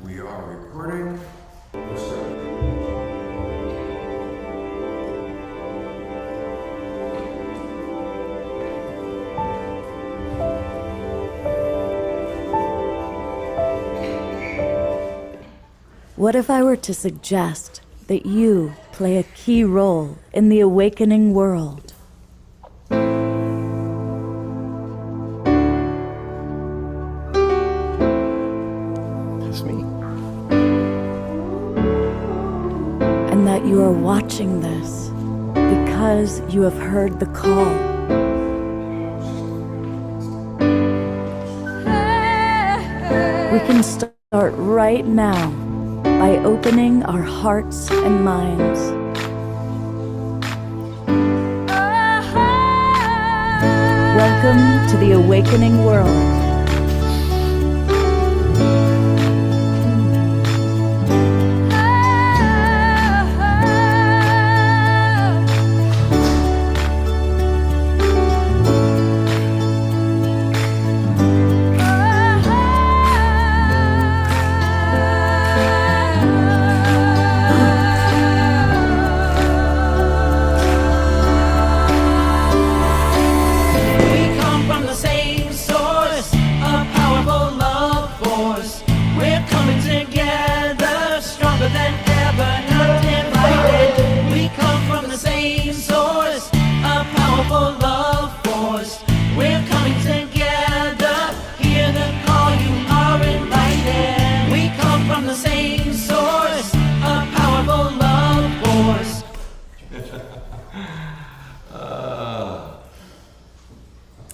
We are recording. We're starting. What if I were to suggest that you play a key role in the awakening world? That's me. And that you are watching this because you have heard the call. We can start right now by opening our hearts and minds. Welcome to the awakening world.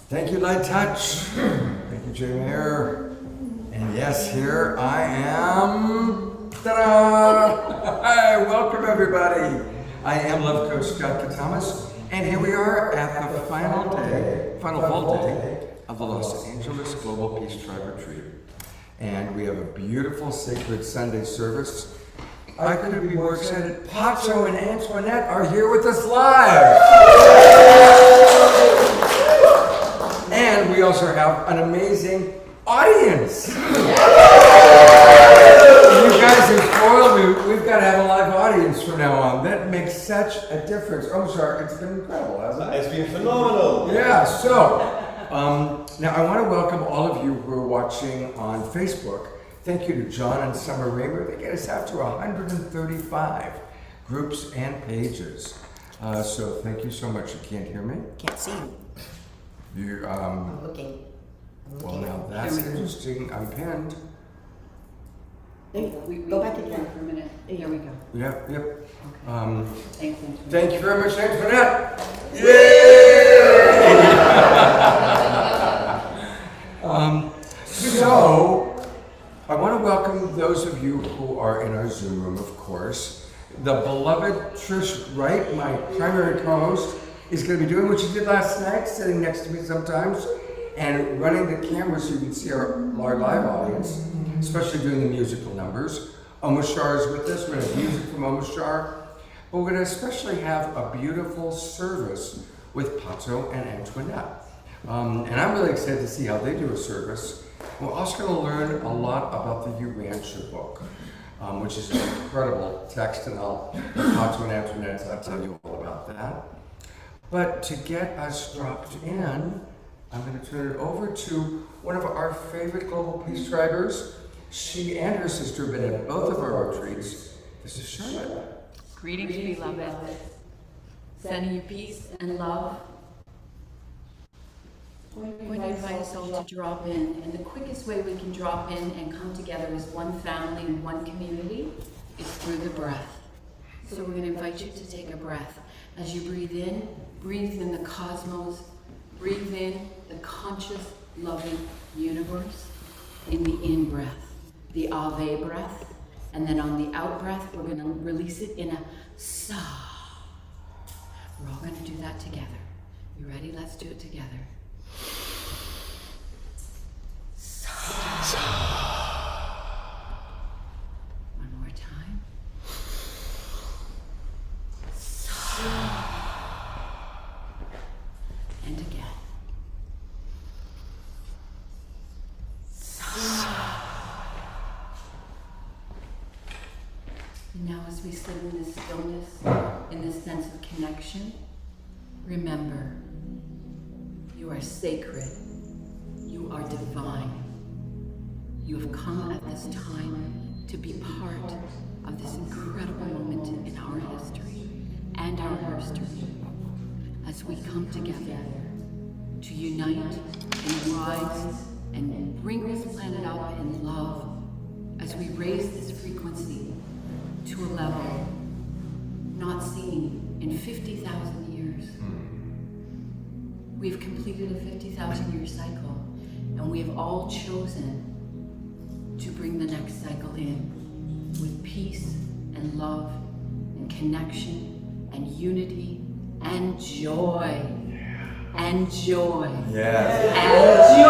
Thank you, Light Touch. Thank you, Jay Mayer. And yes, here I am. Ta-da! Hi, welcome everybody. I am Love Coach Scott Katamas, and here we are at the final fall day of the Los Angeles Global Peace Tribe Retreat. And we have a beautiful sacred Sunday service. I couldn't be more excited. Pato and Antoinette are here with us live. And we also have an amazing audience. You guys have spoiled me. We've got to have a live audience from now on. That makes such a difference. Oh, sorry, it's been incredible, hasn't it? It's been phenomenal. Yeah, so now I want to welcome all of you who are watching on Facebook. Thank you to John and Summer Raymer. They get us out to 135 groups and pages. So thank you so much. You can't hear me? Can't see you. I'm looking. Well, now that's interesting. I'm pinned. There you go. Go back again for a minute. There we go. Yep. Okay. Thanks, Antoinette. Thank you very much, Antoinette. Yay! So, I want to welcome those of you who are in our Zoom room, of course. The beloved Trish Wright, my primary co-host, is going to be doing what she did last night, sitting next to me sometimes, and running the camera so you can see our live audience, especially doing the musical numbers. Omashar is with us. We're going to have music from Omashar. But we're going to especially have a beautiful service with Pato and Antoinette. And I'm really excited to see how they do a service. We're also going to learn a lot about the Urantia book, which is an incredible text, and Pato and Antoinette, I'll tell you all about that. But to get us dropped in, I'm going to turn it over to one of our favorite Global Peace Tribers. She and her sister have been at both of our retreats. This is Charlotte. Greetings, beloved. Sending you peace and love. I'm going to invite us all to drop in, and the quickest way we can drop in and come together as one family and one community is through the breath. So we're going to invite you to take a breath. As you breathe in the cosmos, breathe in the conscious, loving universe in the in-breath, the Ave breath, and then on the out-breath, we're going to release it in a sa. We're all going to do that together. You ready? Let's do it together. One more time. And again. Now as we sit in this stillness, in this sense of connection, remember, you are sacred. You are divine. You have come at this time to be part of this incredible moment in our history and our history as we come together to unite and rise and bring this planet up in love as we raise this frequency to a level not seen in 50,000 years. We've completed a 50,000 year cycle, and we have all chosen to bring the next cycle in with peace and love and connection and unity and joy. And joy. Yes. And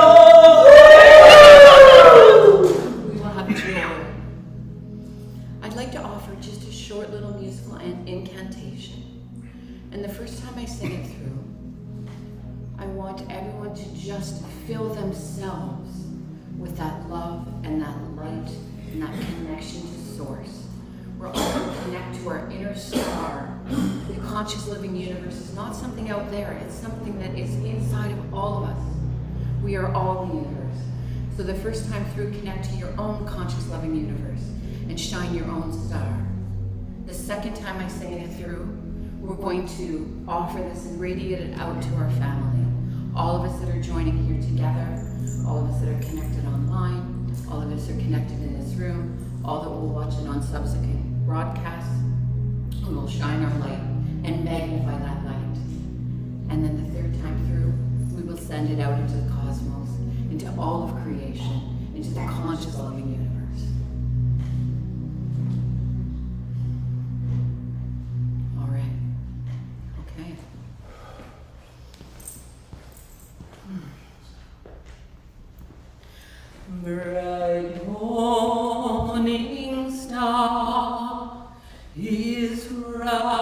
joy! We will have joy. I'd like to offer just a short little musical incantation. And the first time I sing it through, I want everyone to just fill themselves with that love and that light and that connection to Source. We're all going to connect to our inner star. The conscious living universe is not something out there, it's something that is inside of all of us. We are all the universe. So the first time through, connect to your own conscious loving universe and shine your own star. The second time I sing it through, we're going to offer this and radiate it out to our family. All of us that are joining here together, all of us that are connected online, all of us are connected in this room, all that will watch it on subsequent broadcasts, we will shine our light and magnify that light. And then the third time through, we will send it out into the cosmos, into all of creation, into the conscious loving universe. All right. Okay. Bright morning star is rising.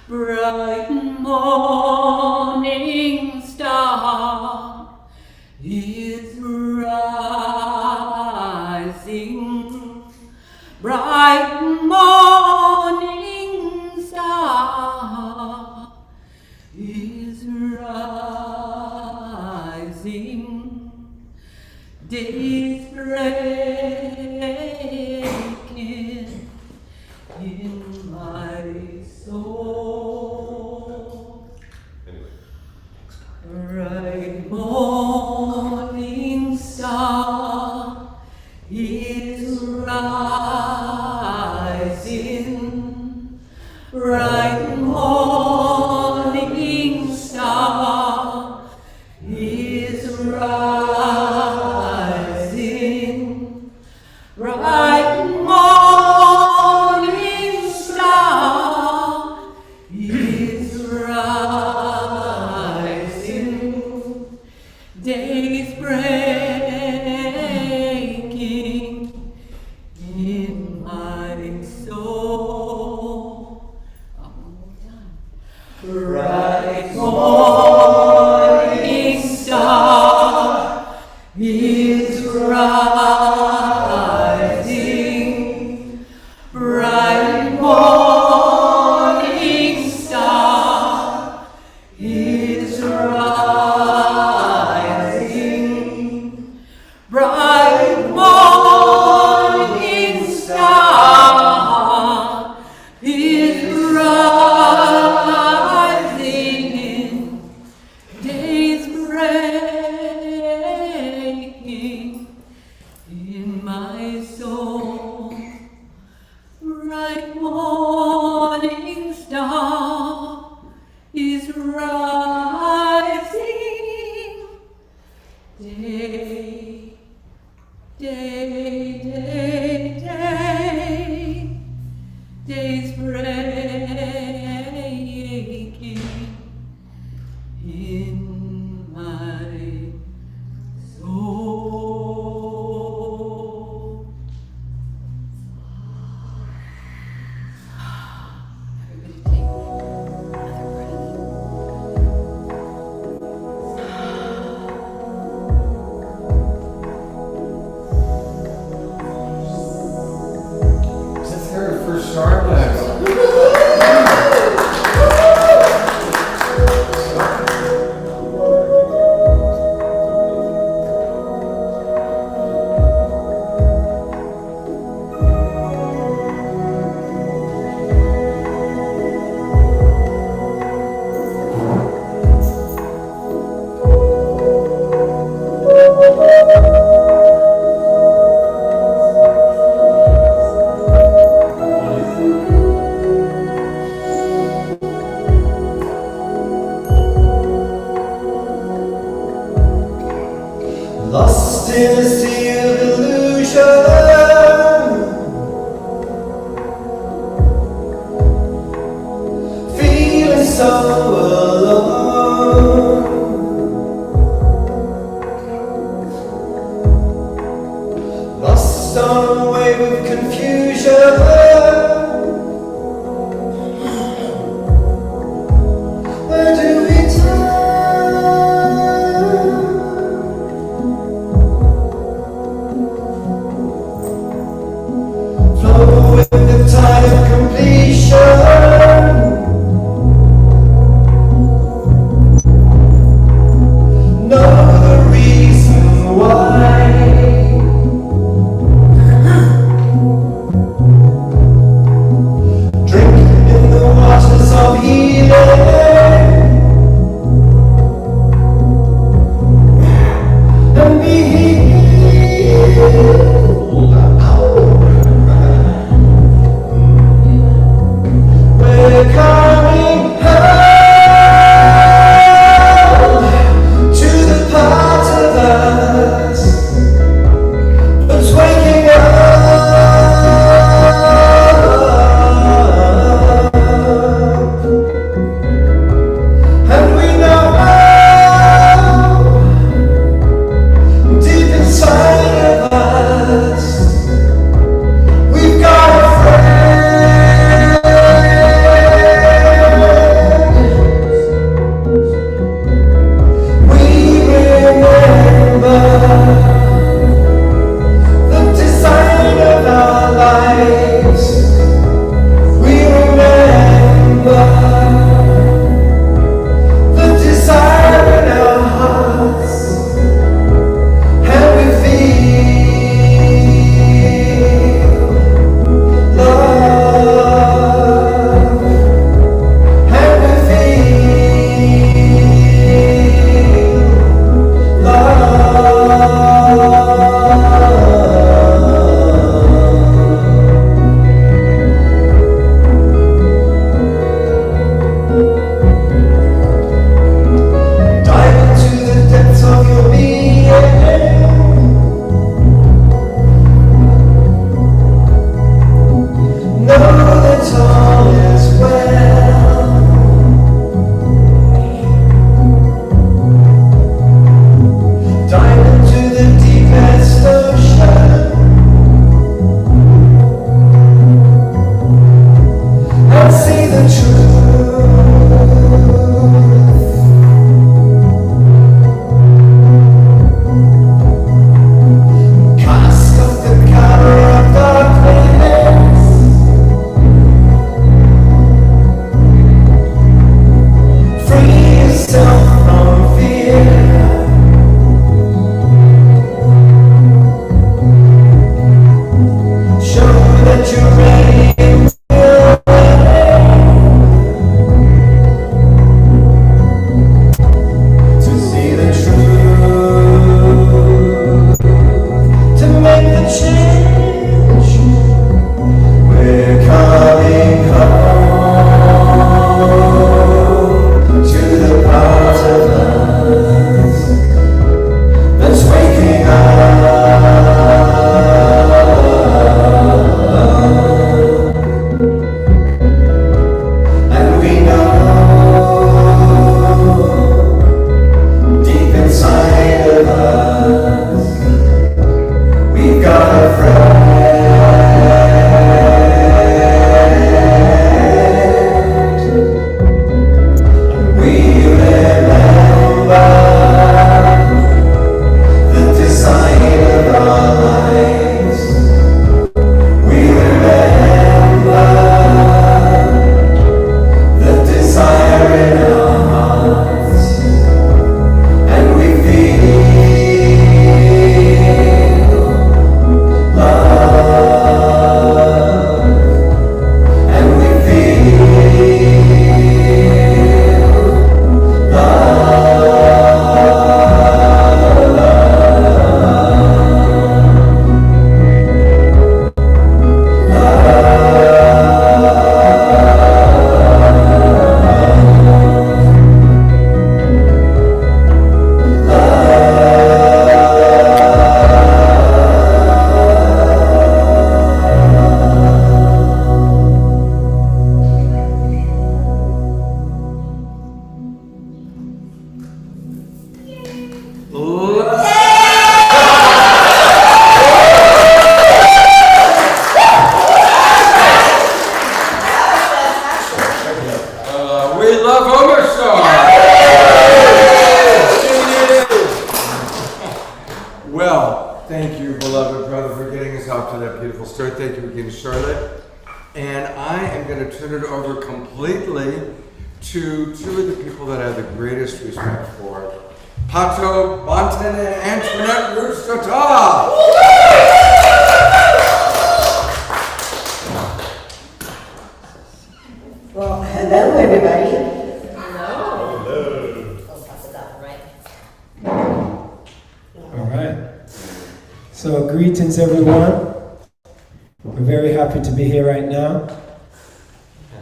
Bright morning star is rising. Bright morning star is rising. Day's breaking in my soul. Bright morning star is rising. Bright morning star is rising. Bright morning star is rising. Day's breaking in my soul. One more time. Bright morning star is rising. Bright morning star is rising. Bright morning star is rising. Day's breaking in my soul. Bright morning star is rising. Day, day, day, day. Day's breaking in my soul. Everybody take another breath. Charlotte. Lost in a sea of illusion, feeling so alone. Lost on a wave of confusion. Where do we turn? Flow with the tide of completion. Know the reason why. Drink in the waters of healing and be healed. We're coming home to the part of us that's waking up, and we know deep inside of us we've got a friend. We remember the design of our lives. We remember the desire in our hearts, and we feel love, and we feel dive into the depths of your being. Know that all is well. Dive into the deepest ocean. Well, thank you, beloved brother, for getting us off to that beautiful start. Thank you again, Charlotte. And I am going to turn it over completely to two of the people that I have the greatest respect for. Pato, Bonten, and Antoinette Roots-Tata. Well, hello, everybody. All right. So greetings, everyone. We're very happy to be here right now.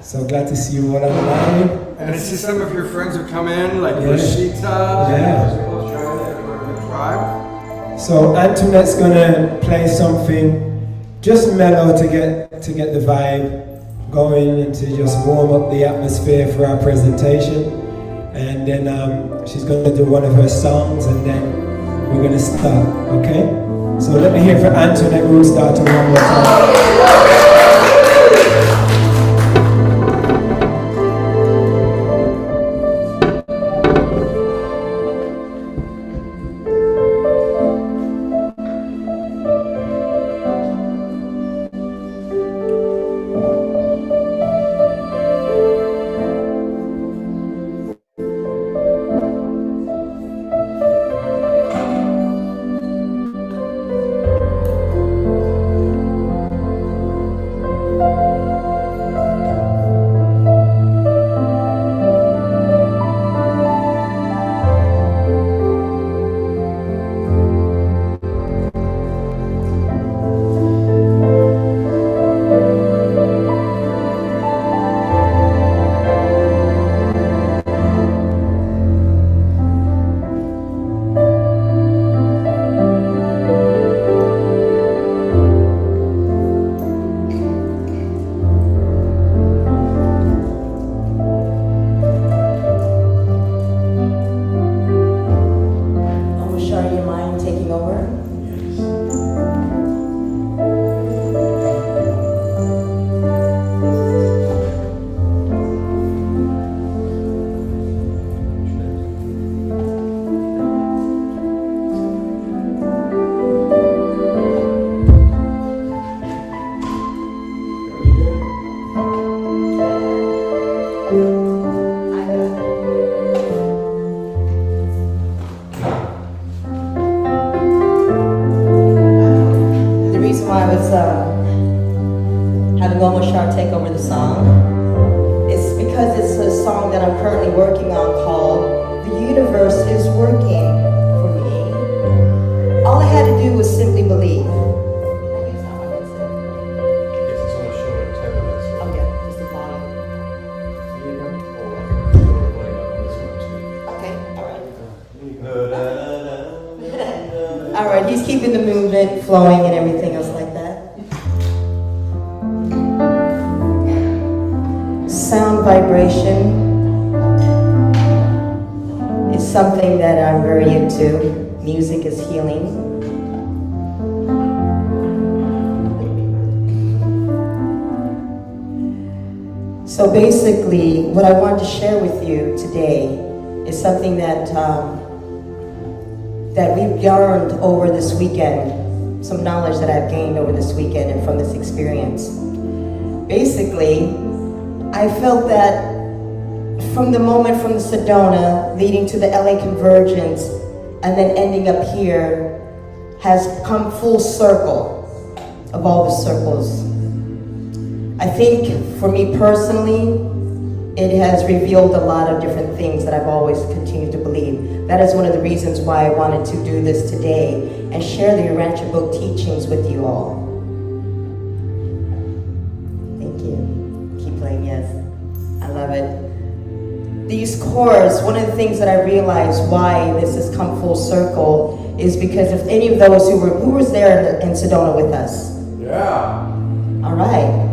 So glad to see you all online. And I see some of your friends have come in, like Yeah. Rashita. Yeah. The tribe. So Antoinette's gonna play something just mellow to get the vibe going and to just warm up the atmosphere for our presentation. And then she's gonna do one of her songs, and then we're gonna start. Okay? So let me hear for Antoinette Roots-Tata one more time. having Omashar take over the song. It's because it's a song that I'm currently working on called The Universe is Working for Me. All I had to do was simply believe. All right, he's keeping the movement flowing and everything else like that. Sound vibration is something that I'm very into. Music is healing. So basically, what I wanted to share with you today is something that we've learned over this weekend, some knowledge that I've gained over this weekend and from this experience. Basically, I felt that from the moment from the Sedona leading to the LA Convergence and then ending up here has come full circle of all the circles. I think for me personally, it has revealed a lot of different things that I've always continued to believe. That is one of the reasons why I wanted to do this today and share the Urantia book teachings with you all. Thank you. Keep playing, yes. I love it. These chords, one of the things that I realized why this has come full circle is because if any of those who was there in Sedona with us? Yeah. All right.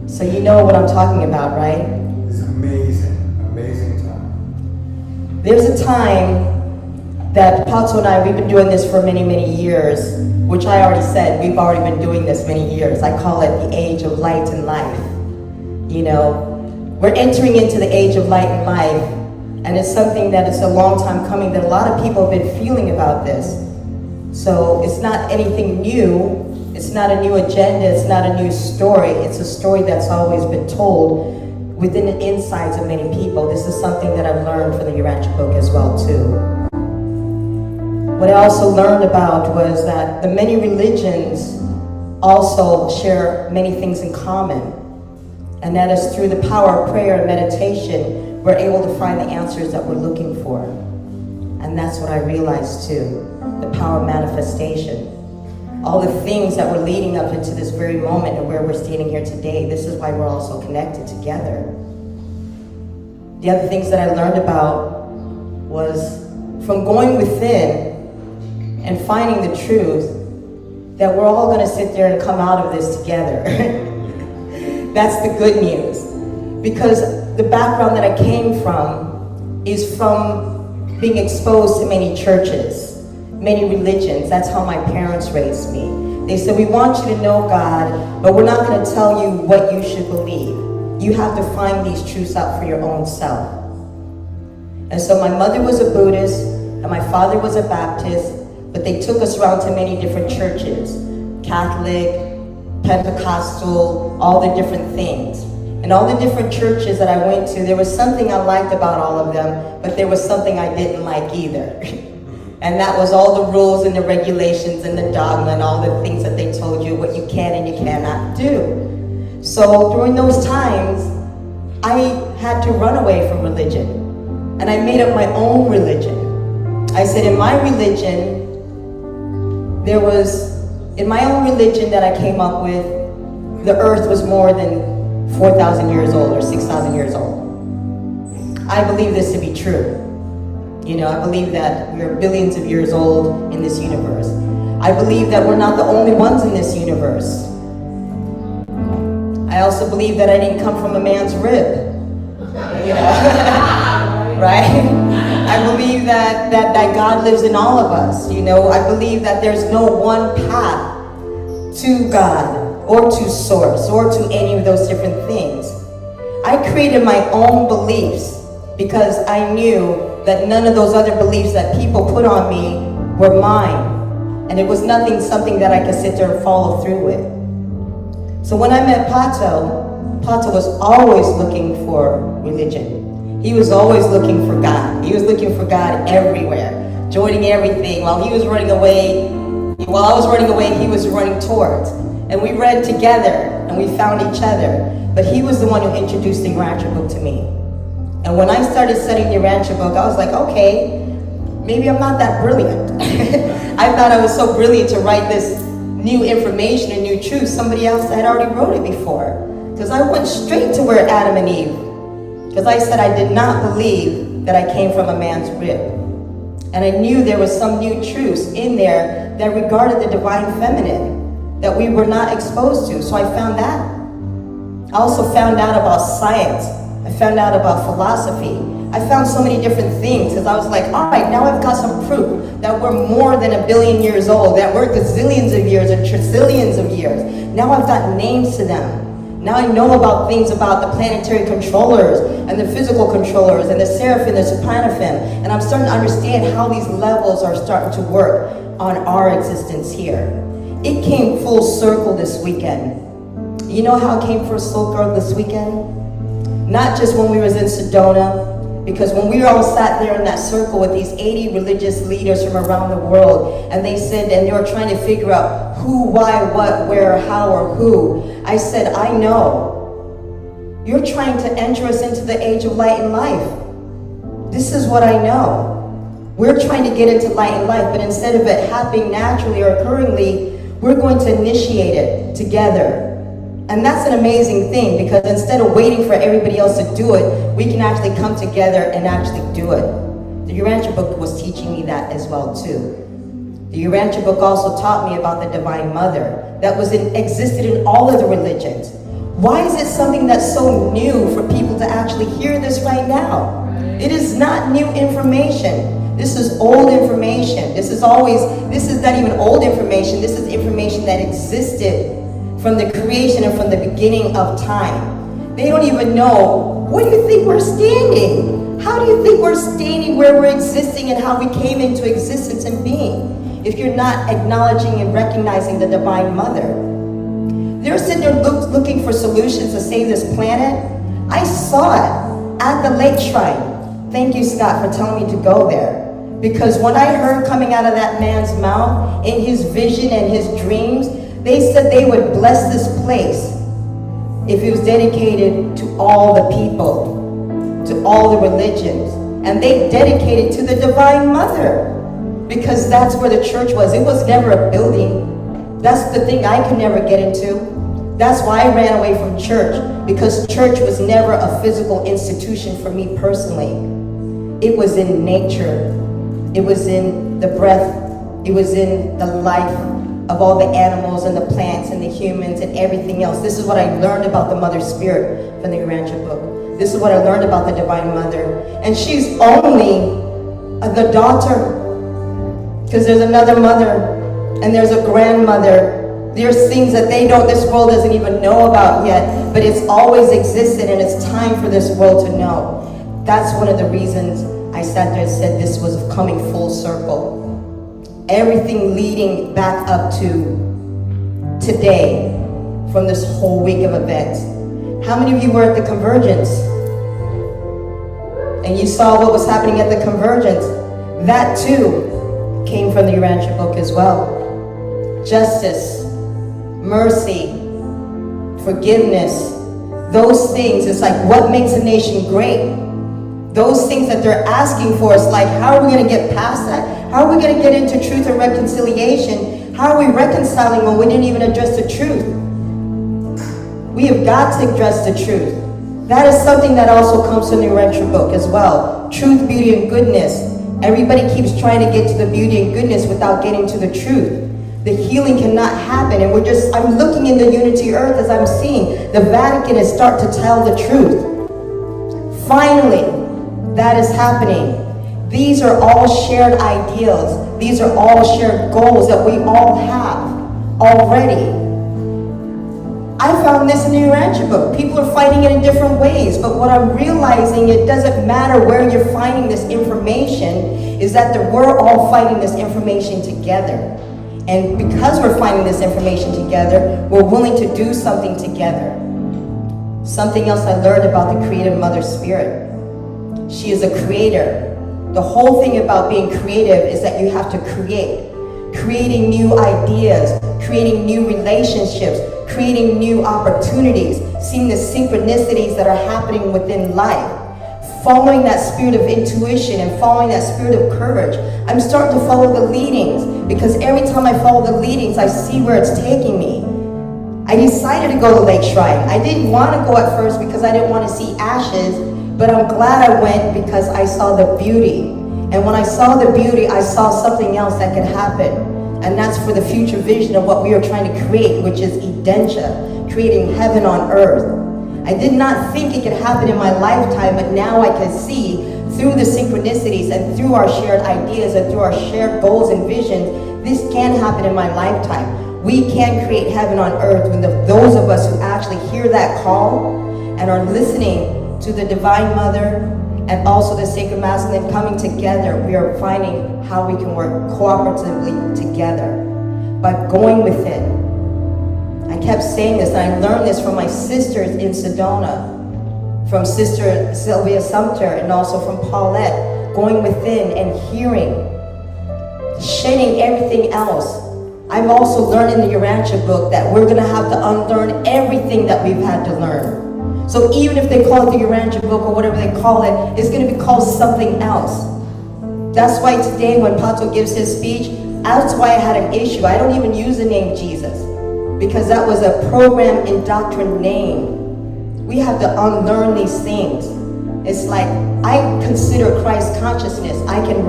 So you know what I'm talking about, right? It's amazing, amazing time. There's a time that Pato and I, we've been doing this for many, many years, which I already said, we've already been doing this many years. I call it the age of light and life. You know, we're entering into the age of light and life, and it's something that is a long time coming that a lot of people have been feeling about this. So it's not anything new. It's not a new agenda. It's not a new story. It's a story that's always been told within the insides of many people. This is something that I've learned from the Urantia book as well too. What I also learned about was that the many religions also share many things in common. And that is through the power of prayer and meditation, we're able to find the answers that we're looking for. And that's what I realized too, the power of manifestation. All the things that were leading up into this very moment and where we're standing here today, this is why we're all so connected together. The other things that I learned about was from going within and finding the truth, that we're all gonna sit there and come out of this together. That's the good news. Because the background that I came from is from being exposed to many churches, many religions. That's how my parents raised me. They said, we want you to know God, but we're not gonna tell you what you should believe. You have to find these truths out for your own self. And so my mother was a Buddhist, and my father was a Baptist, but they took us around to many different churches, Catholic, Pentecostal, all the different things. And all the different churches that I went to, there was something I liked about all of them, but there was something I didn't like either. And that was all the rules and the regulations and the dogma and all the things that they told you, what you can and you cannot do. So during those times, I had to run away from religion. And I made up my own religion. I said in my religion, in my own religion that I came up with, the earth was more than 4,000 years old or 6,000 years old. I believe this to be true. You know, I believe that we're billions of years old in this universe. I believe that we're not the only ones in this universe. I also believe that I didn't come from a man's rib. You know, right? I believe that God lives in all of us, you know. I believe that there's no one path to God or to source or to any of those different things. I created my own beliefs because I knew that none of those other beliefs that people put on me were mine. And it was something that I could sit there and follow through with. So when I met Pato, Pato was always looking for religion. He was always looking for God. He was looking for God everywhere, joining everything. While he was running away, while I was running away, he was running towards. And we read together, and we found each other. But he was the one who introduced the Urantia book to me. And when I started studying the Urantia book, I was like, okay, maybe I'm not that brilliant. I thought I was so brilliant to write this new information and new truth. Somebody else had already wrote it before. Because I went straight to where Adam and Eve. Because I said I did not believe that I came from a man's rib. And I knew there was some new truths in there that regarded the divine feminine that we were not exposed to. So I found that. I also found out about science. I found out about philosophy. I found so many different things because I was like, all right, now I've got some proof that we're more than 1 billion years old, that we're gazillions of years or trillions of years. Now I've got names to them. Now I know about things about the planetary controllers and the physical controllers and the seraphim, the supranaphim, and I'm starting to understand how these levels are starting to work on our existence here. It came full circle this weekend. You know how it came full circle this weekend? Not just when we was in Sedona, because when we all sat there in that circle with these 80 religious leaders from around the world, and they said, and they were trying to figure out who, why, what, where, how, or who, I said, I know. You're trying to enter us into the age of light and life. This is what I know. We're trying to get into light and life, but instead of it happening naturally or occurringly, we're going to initiate it together. And that's an amazing thing, because instead of waiting for everybody else to do it, we can actually come together and actually do it. The Urantia book was teaching me that as well too. The Urantia book also taught me about the Divine Mother that existed in all of the religions. Why is it something that's so new for people to actually hear this right now? It is not new information. This is old information. This is not even old information. This is information that existed from the creation and from the beginning of time. They don't even know, where do you think we're standing? How do you think we're standing where we're existing and how we came into existence and being? if you're not acknowledging and recognizing the Divine Mother. They're sitting there looking for solutions to save this planet. I saw it at the lake shrine. Thank you, Scott, for telling me to go there. Because what I heard coming out of that man's mouth, in his vision and his dreams, they said they would bless this place if it was dedicated to all the people, to all the religions. And they dedicated to the Divine Mother, because that's where the church was. It was never a building. That's the thing I could never get into. That's why I ran away from church, because church was never a physical institution for me personally. It was in nature. It was in the breath. It was in the life of all the animals and the plants and the humans and everything else. This is what I learned about the Mother Spirit from the Urantia book. This is what I learned about the Divine Mother. And she's only the daughter, because there's another mother and there's a grandmother. There's things that this world doesn't even know about yet, but it's always existed, and it's time for this world to know. That's one of the reasons I sat there and said this was coming full circle. Everything leading back up to today from this whole week of events. How many of you were at the Convergence? And you saw what was happening at the Convergence? That too came from the Urantia book as well. Justice, mercy, forgiveness, those things. It's like, what makes a nation great? Those things that they're asking for, it's like, how are we going to get past that? How are we going to get into truth and reconciliation? How are we reconciling when we didn't even address the truth? We have got to address the truth. That is something that also comes from the Urantia book as well. Truth, beauty, and goodness. Everybody keeps trying to get to the beauty and goodness without getting to the truth. The healing cannot happen, and I'm looking in the unity earth as I'm seeing the Vatican is start to tell the truth. Finally, that is happening. These are all shared ideals. These are all shared goals that we all have already. I found this in the Urantia book. People are fighting it in different ways, but what I'm realizing, it doesn't matter where you're finding this information, is that we're all fighting this information together. And because we're finding this information together, we're willing to do something together. Something else I learned about the creative Mother Spirit. She is a creator. The whole thing about being creative is that you have to create. Creating new ideas, creating new relationships, creating new opportunities, seeing the synchronicities that are happening within life, following that spirit of intuition and following that spirit of courage. I'm starting to follow the leadings, because every time I follow the leadings, I see where it's taking me. I decided to go to Lake Shrine. I didn't want to go at first because I didn't want to see ashes, but I'm glad I went because I saw the beauty. And when I saw the beauty, I saw something else that could happen. And that's for the future vision of what we are trying to create, which is Edentia, creating heaven on earth. I did not think it could happen in my lifetime, but now I can see through the synchronicities and through our shared ideas and through our shared goals and visions, this can happen in my lifetime. We can create heaven on earth when those of us who actually hear that call and are listening to the Divine Mother and also the Sacred Masculine coming together. We are finding how we can work cooperatively together by going within. I kept saying this, and I learned this from my sisters in Sedona, from Sister Sylvia Sumter, and also from Paulette, going within and hearing, shedding everything else. I've also learned in the Urantia book that we're going to have to unlearn everything that we've had to learn. So even if they call it the Urantia book or whatever they call it, it's going to be called something else. That's why today when Pato gives his speech, that's why I had an issue. I don't even use the name Jesus, because that was a program in doctrine name. We have to unlearn these things. It's like, I consider Christ consciousness. I can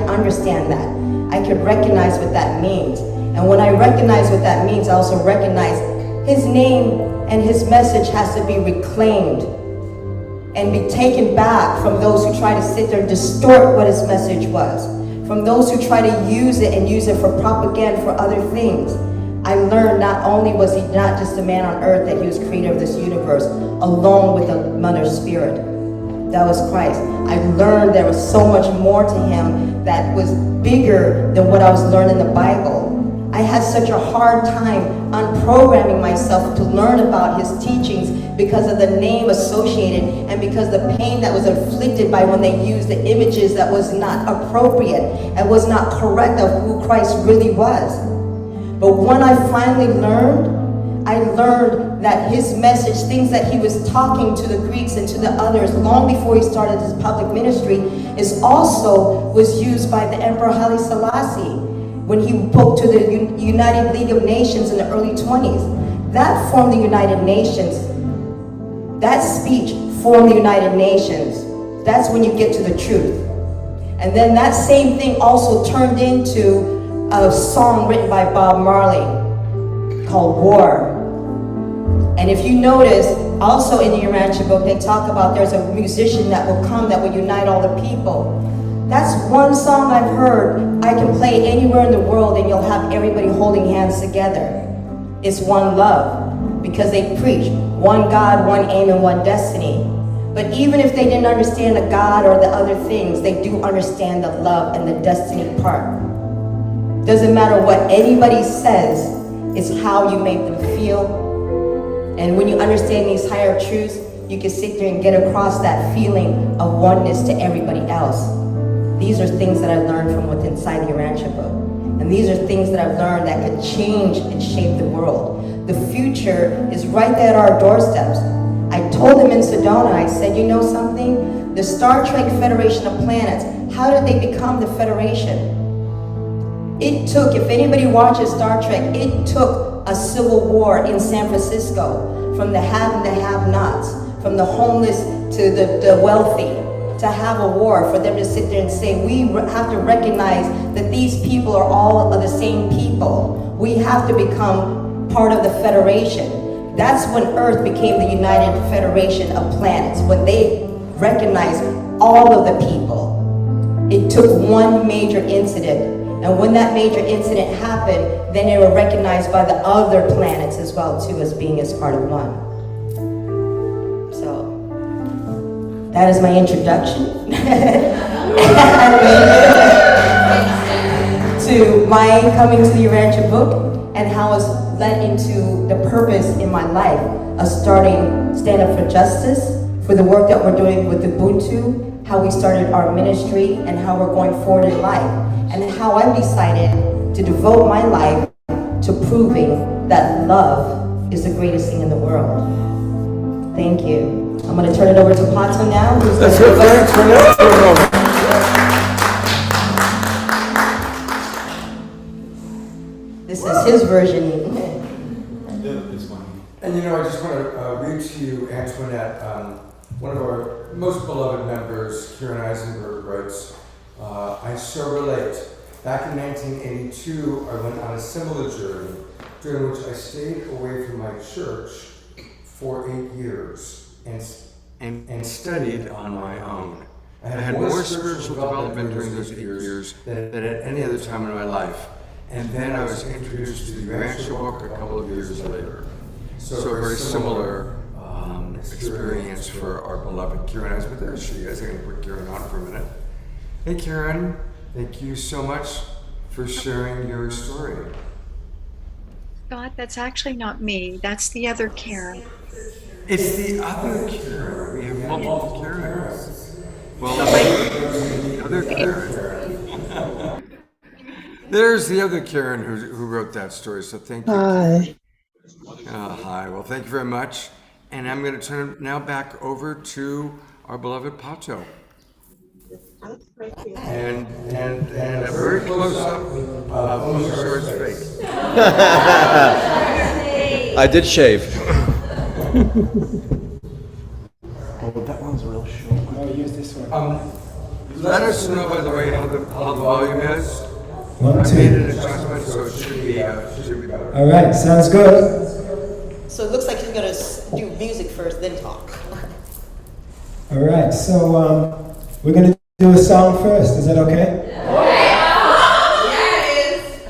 understand that. I can recognize what that means. And when I recognize what that means, I also recognize his name and his message has to be reclaimed and be taken back from those who try to sit there and distort what his message was, from those who try to use it and use it for propaganda for other things. I learned not only was he not just a man on earth, that he was creator of this universe, along with the Mother Spirit. That was Christ. I learned there was so much more to him that was bigger than what I was learning in the Bible. I had such a hard time unprogramming myself to learn about his teachings because of the name associated and because the pain that was inflicted by when they used the images that was not appropriate and was not correct of who Christ really was. But when I finally learned, I learned that his message, things that he was talking to the Greeks and to the others long before he started his public ministry, is also was used by the Emperor Haile Selassie when he spoke to the United League of Nations in the early 20s. That formed the United Nations. That speech formed the United Nations. That's when you get to the truth. And then that same thing also turned into a song written by Bob Marley called War. And if you notice, also in the Urantia book, they talk about there's a musician that will come that will unite all the people. That's one song I've heard. I can play anywhere in the world and you'll have everybody holding hands together. It's one love, because they preach one God, one aim, and one destiny. But even if they didn't understand the God or the other things, they do understand the love and the destiny part. Doesn't matter what anybody says, it's how you make them feel. And when you understand these higher truths, you can sit there and get across that feeling of oneness to everybody else. These are things that I learned from what's inside the Urantia book. And these are things that I've learned that could change and shape the world. The future is right there at our doorsteps. I told them in Sedona, I said, you know something? The Star Trek Federation of Planets, how did they become the Federation? It took, if anybody watches Star Trek, it took a civil war in San Francisco from the have and the have-nots, from the homeless to the wealthy, to have a war, for them to sit there and say, we have to recognize that these people are all of the same people. We have to become part of the Federation. That's when Earth became the United Federation of Planets, when they recognized all of the people. It took one major incident, and when that major incident happened, then they were recognized by the other planets as well too as being as part of one. So that is my introduction to my coming to the Urantia book and how it's led into the purpose in my life of starting Stand Up for Justice, for the work that we're doing with Ubuntu, how we started our ministry, and how we're going forward in life, and how I've decided to devote my life to proving that love is the greatest thing in the world. Thank you. I'm going to turn it over to Pato now. That's it. Thanks for that. This is his version. And you know, I just want to read to you Antoinette, one of our most beloved members, Kieran Eisenberg, writes, I so relate. Back in 1982, I went on a similar journey, during which I stayed away from my church for 8 years and studied on my own. I had more spiritual development during those 8 years than at any other time in my life. And then I was introduced to the Urantia book a couple of years later. So a very similar experience for our beloved Kieran Eisenberg. There she is. I'm going to put Kieran on for a minute. Hey Kieran, thank you so much for sharing your story. God, that's actually not me. That's the other Karen. It's the other Karen. We have multiple Karens. Well, the other Karen. There's the other Karen who wrote that story, so thank you. Hi. Hi, well thank you very much. And I'm going to turn it now back over to our beloved Pato. And a very close up of Blue Sword's face. I did shave. Oh, that one's real short. I'll use this one. Let us know, by the way, how the volume is. One, I two. made an adjustment, so it should be better. All right, sounds good. So it looks like he's going to do music first, then talk. All right, so we're going to do a song first. Is that okay?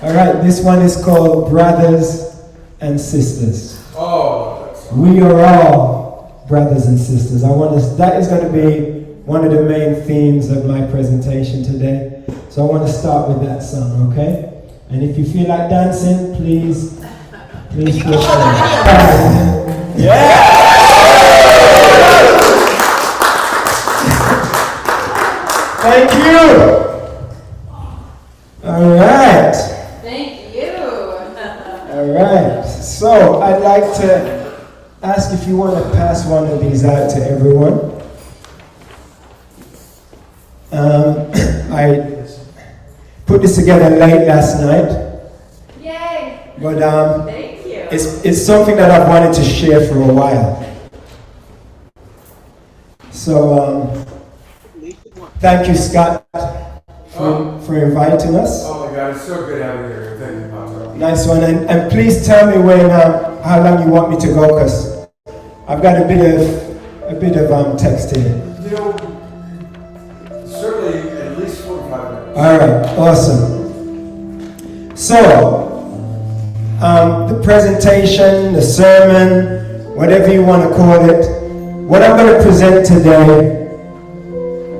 All right, this one is called Brothers and Sisters. Oh, We are all brothers and sisters. That is going to be one of the main themes of my presentation today. So I want to start with that song, okay? And if you feel like dancing, please feel free. Yeah! Thank you! All right. Thank you. All right. So I'd like to ask if you want to pass one of these out to everyone. I put this together late last night. Yay. But Thank you. it's something that I've wanted to share for a while. So thank you, Scott, for inviting us. Oh my God, it's so good having you here. Thank you, Pato. Nice one. And please tell me when how long you want me to go, because I've got a bit of text here. You know, certainly at least 45 minutes. All right, awesome. So, the presentation, the sermon, whatever you want to call it, what I'm going to present today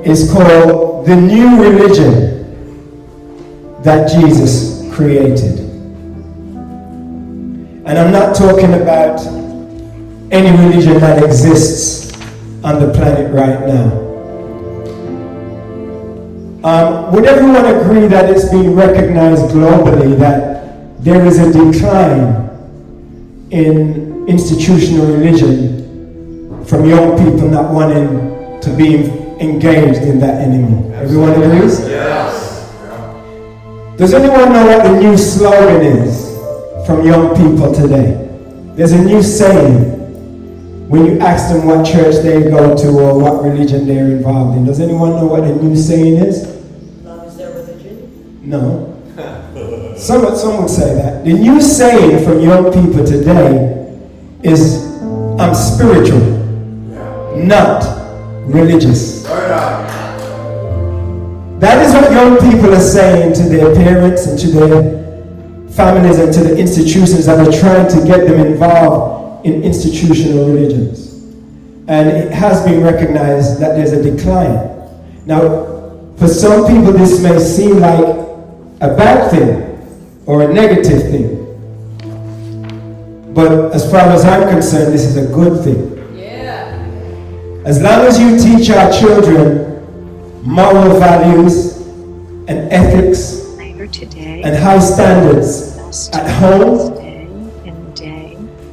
is called the new religion that Jesus created. And I'm not talking about any religion that exists on the planet right now. Would everyone agree that it's been recognized globally that there is a decline in institutional religion from young people not wanting to be engaged in that anymore? Everyone agrees? Yes. Does anyone know what the new slogan is from young people today? There's a new saying when you ask them what church they go to or what religion they're involved in. Does anyone know what the new saying is? Love is their religion? No. Some would say that. The new saying from young people today is, I'm spiritual, not religious. That is what young people are saying to their parents and to their families and to the institutions that are trying to get them involved in institutional religions. And it has been recognized that there's a decline. Now, for some people this may seem like a bad thing or a negative thing. But as far as I'm concerned, this is a good thing. Yeah. As long as you teach our children moral values and ethics Today, and high standards at home,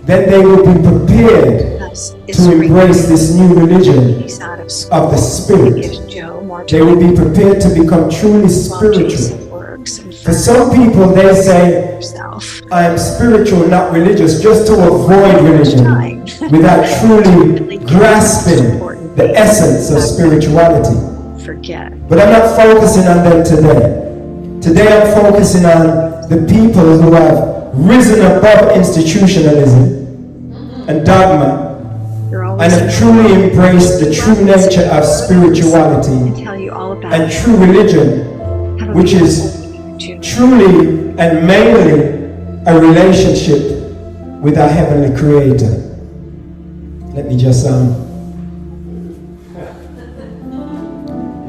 then they will be prepared to embrace this new religion of the Spirit. They will be prepared to become truly spiritual. For some people, they say, I am spiritual, not religious, just to avoid religion, without truly grasping the essence of spirituality. But I'm not focusing on them today. Today I'm focusing on the people who have risen above institutionalism and dogma and have truly embraced the true nature of spirituality and true religion, which is truly and mainly a relationship with our Heavenly Creator. Let me just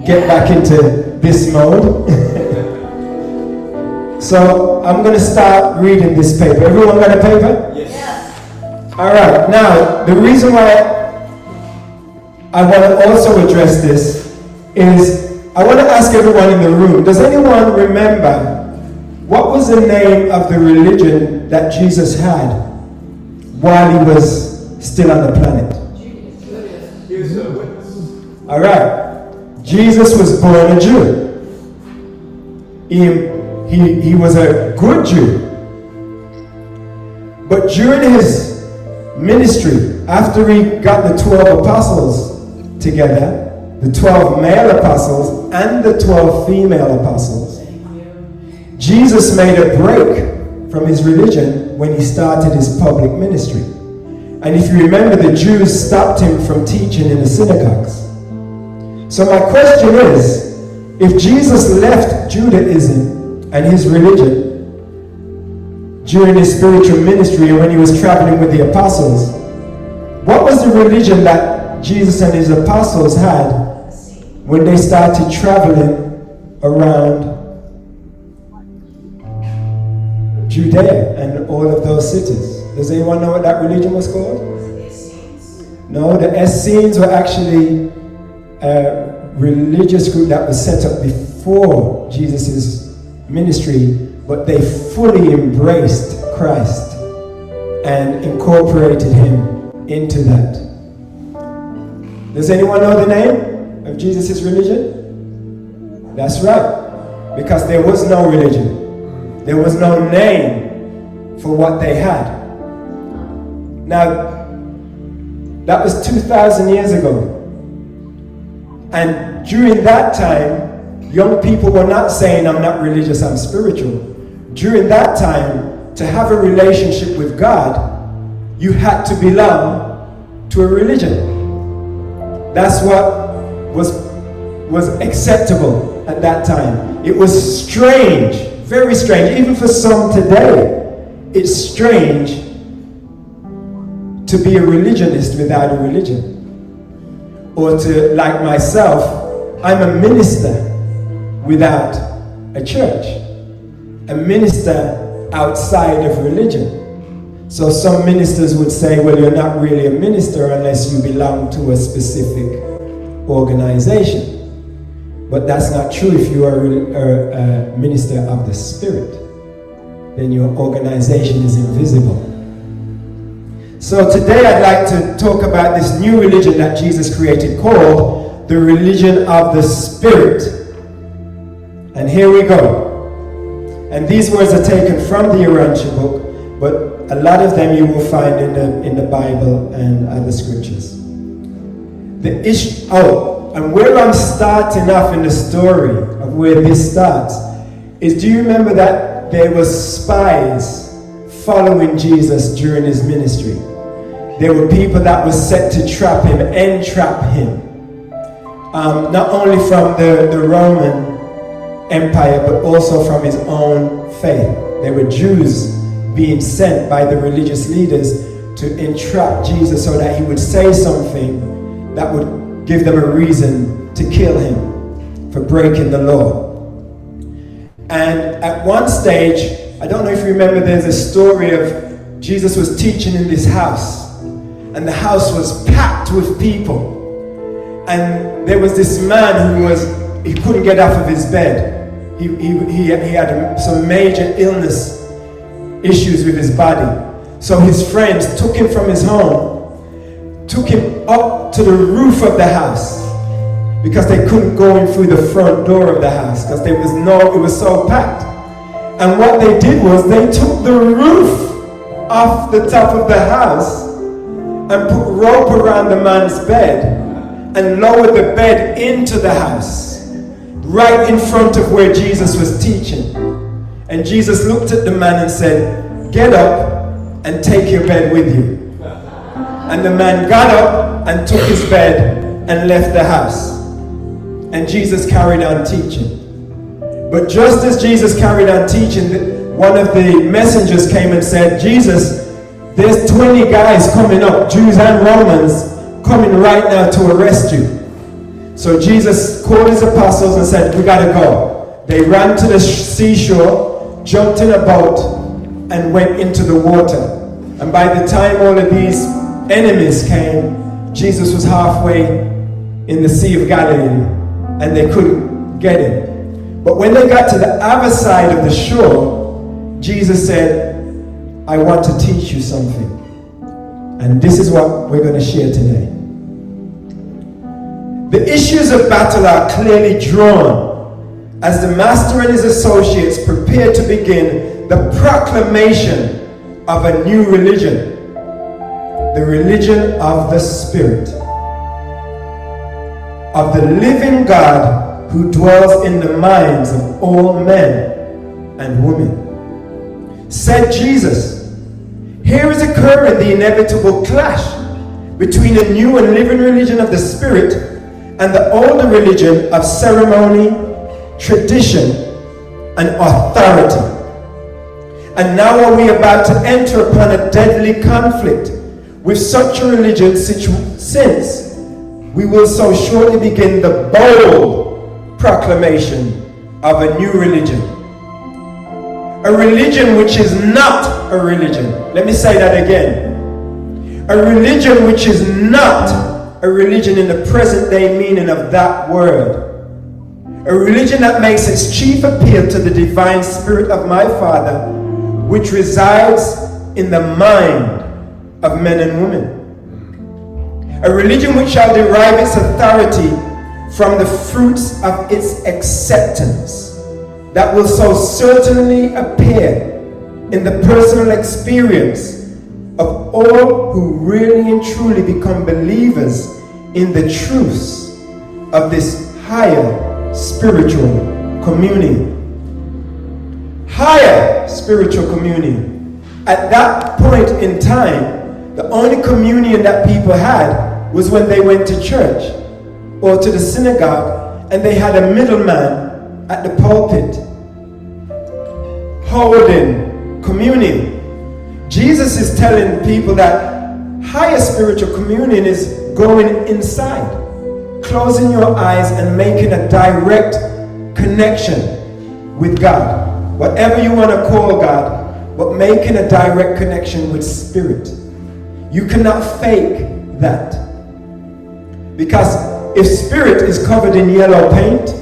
get back into this mode. So I'm going to start reading this paper. Everyone got a paper? Yes. All right. Now, the reason why I want to also address this is I want to ask everyone in the room, does anyone remember what was the name of the religion that Jesus had while he was still on the planet? He was a witness. All right. Jesus was born a Jew. He was a good Jew. But during his ministry, after he got the 12 apostles together, the 12 male apostles and the 12 female apostles, Jesus made a break from his religion when he started his public ministry. And if you remember, the Jews stopped him from teaching in the synagogues. So my question is, if Jesus left Judaism and his religion during his spiritual ministry and when he was traveling with the apostles, what was the religion that Jesus and his apostles had when they started traveling around Judea and all of those cities. Does anyone know what that religion was called? No, the Essenes were actually a religious group that was set up before Jesus' ministry, but they fully embraced Christ and incorporated him into that. Does anyone know the name of Jesus' religion? That's right, because there was no religion. There was no name for what they had. Now, that was 2,000 years ago. And during that time, young people were not saying, I'm not religious, I'm spiritual. During that time, to have a relationship with God, you had to belong to a religion. That's what was acceptable at that time. It was strange, very strange. Even for some today, it's strange to be a religionist without a religion. Or to, like myself, I'm a minister without a church. A minister outside of religion. So some ministers would say, well, you're not really a minister unless you belong to a specific organization. But that's not true if you are a minister of the Spirit. Then your organization is invisible. So today I'd like to talk about this new religion that Jesus created called the religion of the Spirit. And here we go. And these words are taken from the Urantia book, but a lot of them you will find in the Bible and other scriptures. And where I'm starting off in the story of where this starts is, do you remember that there were spies following Jesus during his ministry? There were people that were set to trap him, entrap him. Not only from the Roman Empire, but also from his own faith. There were Jews being sent by the religious leaders to entrap Jesus so that he would say something that would give them a reason to kill him for breaking the law. And at one stage, I don't know if you remember, there's a story of Jesus was teaching in this house. And the house was packed with people. And there was this man he couldn't get off of his bed. He had some major illness issues with his body. So his friends took him from his home, took him up to the roof of the house, because they couldn't go in through the front door of the house, because it was so packed. And what they did was they took the roof off the top of the house and put rope around the man's bed and lowered the bed into the house, right in front of where Jesus was teaching. And Jesus looked at the man and said, get up and take your bed with you. And the man got up and took his bed and left the house. And Jesus carried on teaching. But just as Jesus carried on teaching, one of the messengers came and said, Jesus, there's 20 guys coming up, Jews and Romans, coming right now to arrest you. So Jesus called his apostles and said, we gotta go. They ran to the seashore, jumped in a boat, and went into the water. And by the time all of these enemies came, Jesus was halfway in the Sea of Galilee, and they couldn't get him. But when they got to the other side of the shore, Jesus said, I want to teach you something. And this is what we're going to share today. The issues of battle are clearly drawn as the master and his associates prepare to begin the proclamation of a new religion, the religion of the Spirit, of the living God who dwells in the minds of all men and women. Said Jesus, here is occurring the inevitable clash between a new and living religion of the Spirit and the older religion of ceremony, tradition, and authority. And now are we about to enter upon a deadly conflict with such a religion, since we will so shortly begin the bold proclamation of a new religion. A religion which is not a religion. Let me say that again. A religion which is not a religion in the present day meaning of that word. A religion that makes its chief appeal to the divine spirit of my Father, which resides in the mind of men and women. A religion which shall derive its authority from the fruits of its acceptance, that will so certainly appear in the personal experience of all who really and truly become believers in the truths of this higher spiritual communion. Higher spiritual communion. At that point in time, the only communion that people had was when they went to church or to the synagogue and they had a middleman at the pulpit holding communion. Jesus is telling people that higher spiritual communion is going inside, closing your eyes and making a direct connection with God. Whatever you want to call God, but making a direct connection with Spirit. You cannot fake that. Because if Spirit is covered in yellow paint,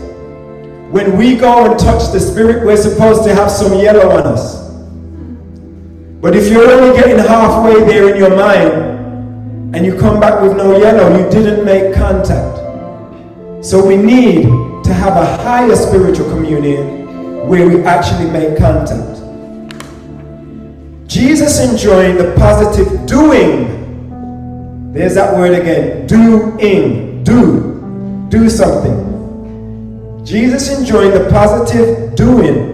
when we go and touch the Spirit, we're supposed to have some yellow on us. But if you're only getting halfway there in your mind, and you come back with no yellow, you didn't make contact. So we need to have a higher spiritual communion where we actually make contact. Jesus enjoying the positive doing. There's that word again, doing, do something. Jesus enjoying the positive doing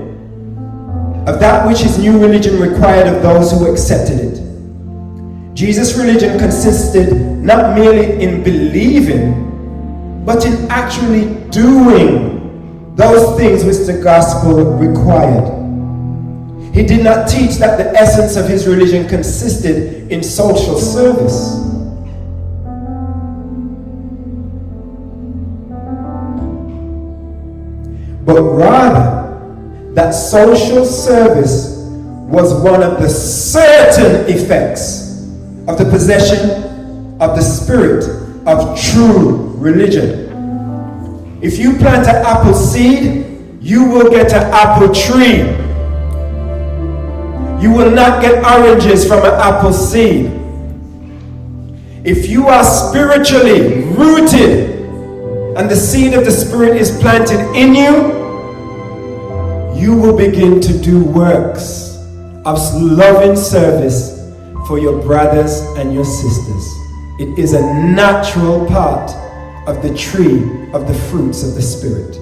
of that which his new religion required of those who accepted it. Jesus' religion consisted not merely in believing, but in actually doing those things which the gospel required. He did not teach that the essence of his religion consisted in social service. But rather, that social service was one of the certain effects of the possession of the spirit of true religion. If you plant an apple seed, you will get an apple tree. You will not get oranges from an apple seed. If you are spiritually rooted and the seed of the Spirit is planted in you, you will begin to do works of loving service for your brothers and your sisters. It is a natural part of the tree of the fruits of the Spirit.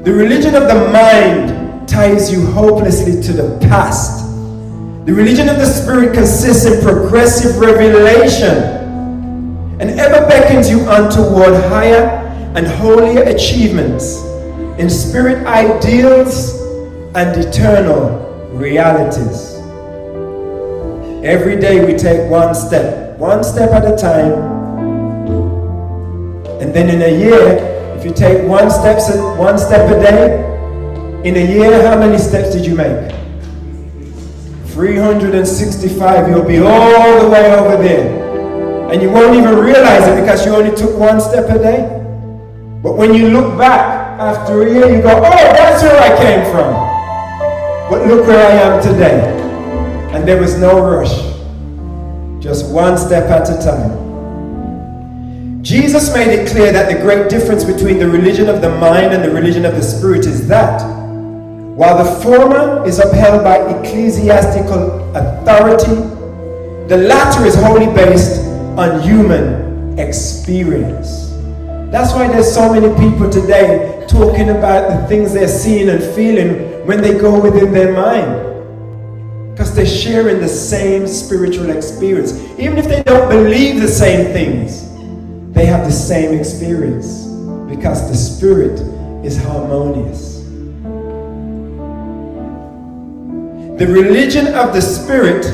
The religion of the mind ties you hopelessly to the past. The religion of the Spirit consists in progressive revelation and ever beckons you on toward higher and holier achievements in spirit ideals and eternal realities. Every day we take one step at a time. And then in a year, if you take one step a day, in a year, how many steps did you make? 365. You'll be all the way over there. And you won't even realize it because you only took one step a day. But when you look back after a year, you go, oh, that's where I came from. But look where I am today. And there was no rush. Just one step at a time. Jesus made it clear that the great difference between the religion of the mind and the religion of the Spirit is that while the former is upheld by ecclesiastical authority, the latter is wholly based on human experience. That's why there's so many people today talking about the things they're seeing and feeling when they go within their mind. Because they're sharing the same spiritual experience. Even if they don't believe the same things, they have the same experience. Because the Spirit is harmonious. The religion of the Spirit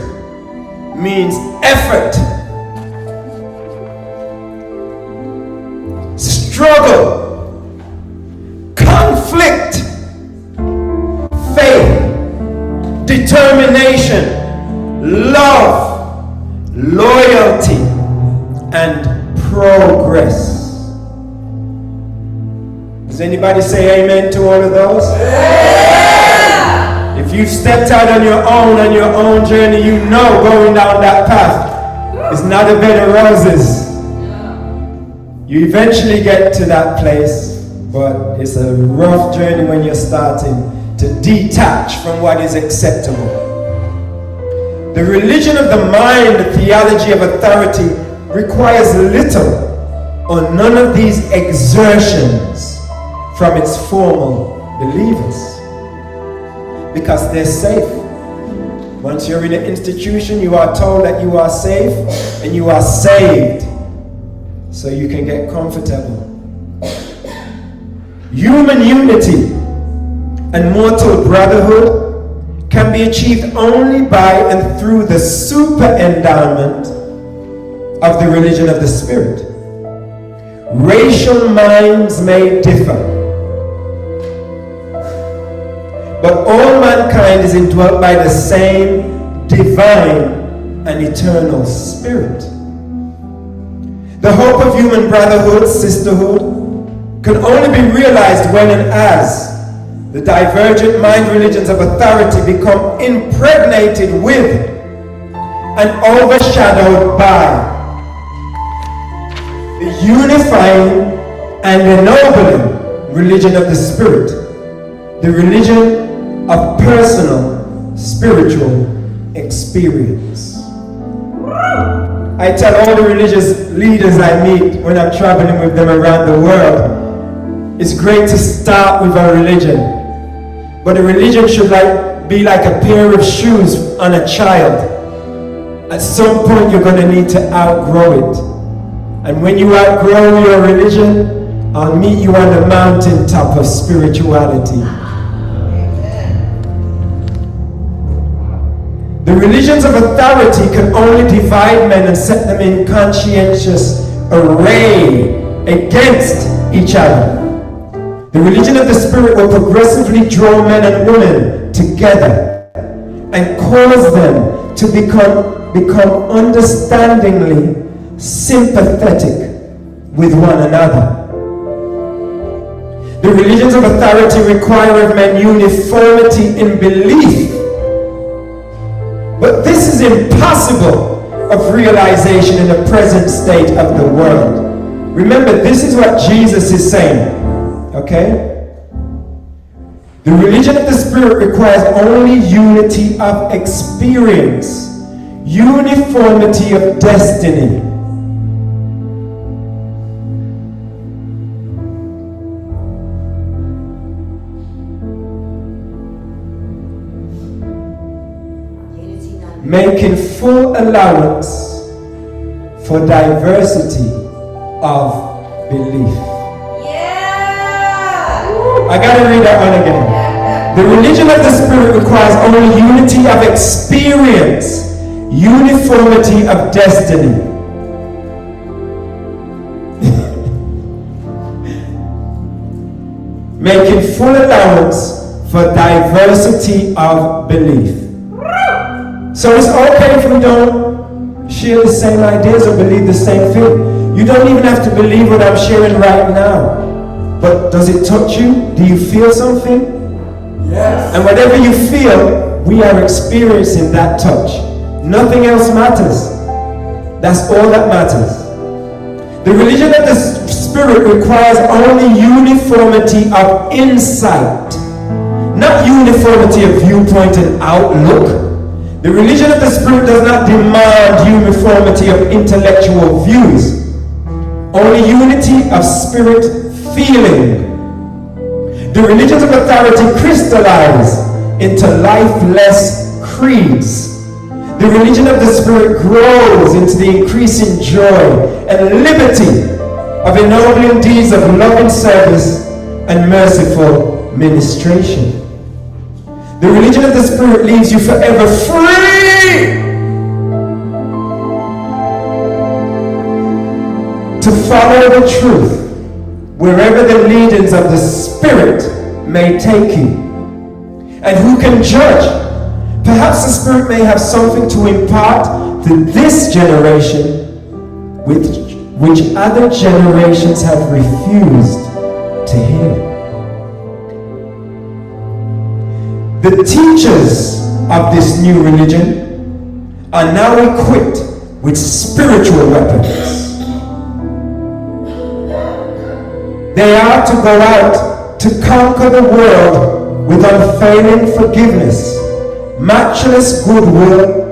means effort. determination, love, loyalty, and progress. Does anybody say amen to all of those? Yeah! If you've stepped out on your own journey, you know going down that path is not a bed of roses. You eventually get to that place, but it's a rough journey when you're starting to detach from what is acceptable. The religion of the mind, the theology of authority, requires little or none of these exertions from its formal believers, because they're safe. Once you're in an institution, you are told that you are safe and you are saved, so you can get comfortable. Human unity and mortal brotherhood can be achieved only by and through the super endowment of the religion of the Spirit. Racial minds may differ, but all mankind is indwelt by the same divine and eternal Spirit. The hope of human brotherhood, sisterhood, can only be realized when and as the divergent mind religions of authority become impregnated with and overshadowed by the unifying and ennobling religion of the Spirit, the religion of personal spiritual experience. I tell all the religious leaders I meet when I'm traveling with them around the world, it's great to start with a religion, but a religion should be like a pair of shoes on a child. At some point you're going to need to outgrow it. And when you outgrow your religion, I'll meet you on the mountaintop of spirituality. The religions of authority can only divide men and set them in conscientious array against each other. The religion of the Spirit will progressively draw men and women together and cause them to become understandingly sympathetic with one another. The religions of authority require of men uniformity in belief, but this is impossible of realization in the present state of the world. Remember, this is what Jesus is saying, okay? The religion of the Spirit requires only unity of experience, uniformity of destiny. Making full allowance for diversity of belief. I gotta read that one again. The religion of the Spirit requires only unity of experience, uniformity of destiny. Making full allowance for diversity of belief. So it's okay if we don't share the same ideas or believe the same thing. You don't even have to believe what I'm sharing right now. But does it touch you? Do you feel something? Yes. And whatever you feel, we are experiencing that touch. Nothing else matters. That's all that matters. The religion of the Spirit requires only uniformity of insight, not uniformity of viewpoint and outlook. The religion of the Spirit does not demand uniformity of intellectual views, only unity of spirit feeling. The religions of authority crystallize into lifeless creeds. The religion of the Spirit grows into the increasing joy and liberty of ennobling deeds of loving service and merciful ministration. The religion of the Spirit leaves you forever free to follow the truth wherever the leadings of the Spirit may take you. And who can judge? Perhaps the Spirit may have something to impart to this generation which other generations have refused to hear. The teachers of this new religion are now equipped with spiritual weapons. They are to go out to conquer the world with unfailing forgiveness, matchless goodwill,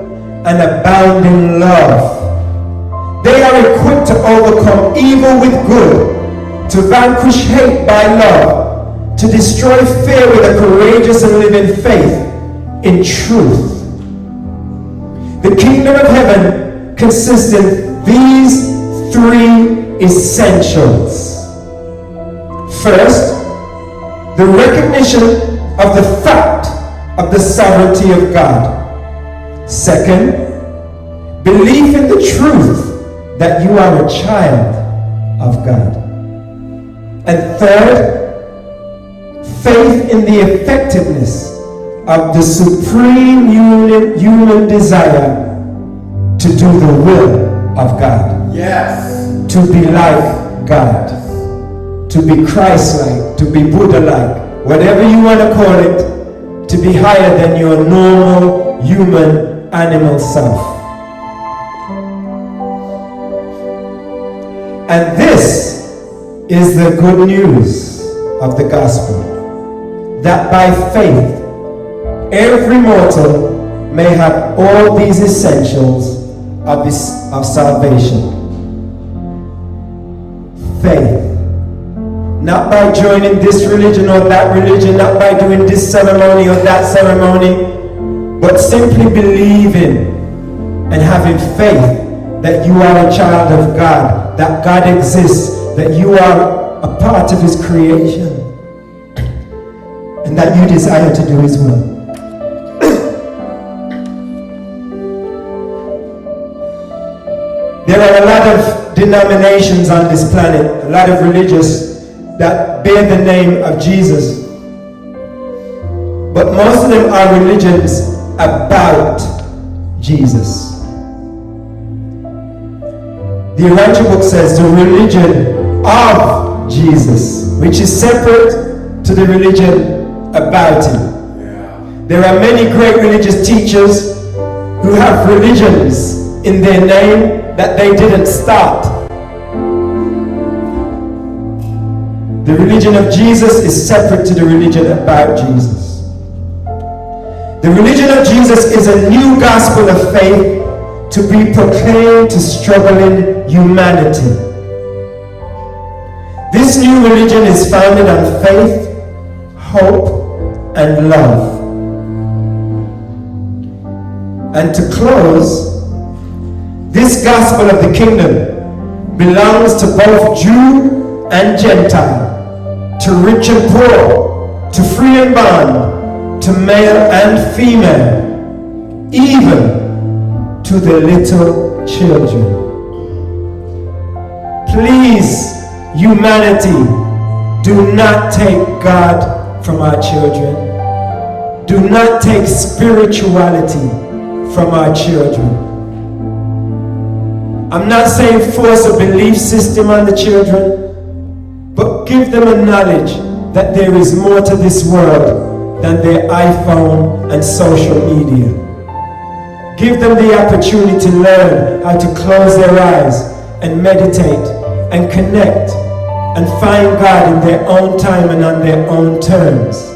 and abounding love. They are equipped to overcome evil with good, to vanquish hate by love, to destroy fear with a courageous and living faith in truth. The kingdom of heaven consists in these three essentials. First, the recognition of the fact of the sovereignty of God. Second, belief in the truth that you are a child of God. And third, faith in the effectiveness of the supreme human desire to do the will of God. Yes. To be like God. To be Christ-like. To be Buddha-like. Whatever you want to call it. To be higher than your normal human animal self. And this is the good news of the gospel. That by faith, every mortal may have all these essentials of salvation. Faith. Not by joining this religion or that religion, not by doing this ceremony or that ceremony, but simply believing and having faith that you are a child of God, that God exists, that you are a part of His creation, and that you desire to do His will. There are a lot of denominations on this planet, a lot of religious that bear the name of Jesus. But most of them are religions about Jesus. The Urantia book says the religion of Jesus, which is separate to the religion about Him. There are many great religious teachers who have religions in their name that they didn't start. The religion of Jesus is separate to the religion about Jesus. The religion of Jesus is a new gospel of faith to be proclaimed to struggling humanity. This new religion is founded on faith, hope, and love. And to close, this gospel of the kingdom belongs to both Jew and Gentile, to rich and poor, to free and bond, to male and female, even to the little children. Please, humanity, do not take God from our children. Do not take spirituality from our children. I'm not saying force a belief system on the children, but give them a knowledge that there is more to this world than their iPhone and social media. Give them the opportunity to learn how to close their eyes and meditate and connect and find God in their own time and on their own terms.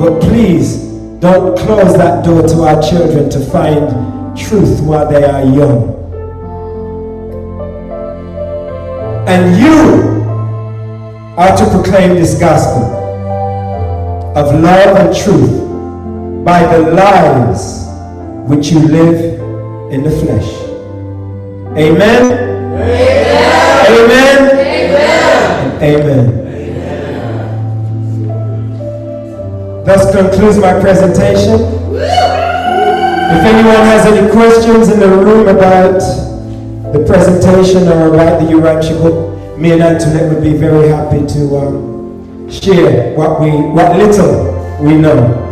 But please, don't close that door to our children to find truth while they are young. And you are to proclaim this gospel of love and truth by the lives which you live in the flesh. Amen? Amen. Amen. Amen. Amen. Thus concludes my presentation. If anyone has any questions in the room about the presentation or about the Urantia book, me and Antoinette would be very happy to share what little we know.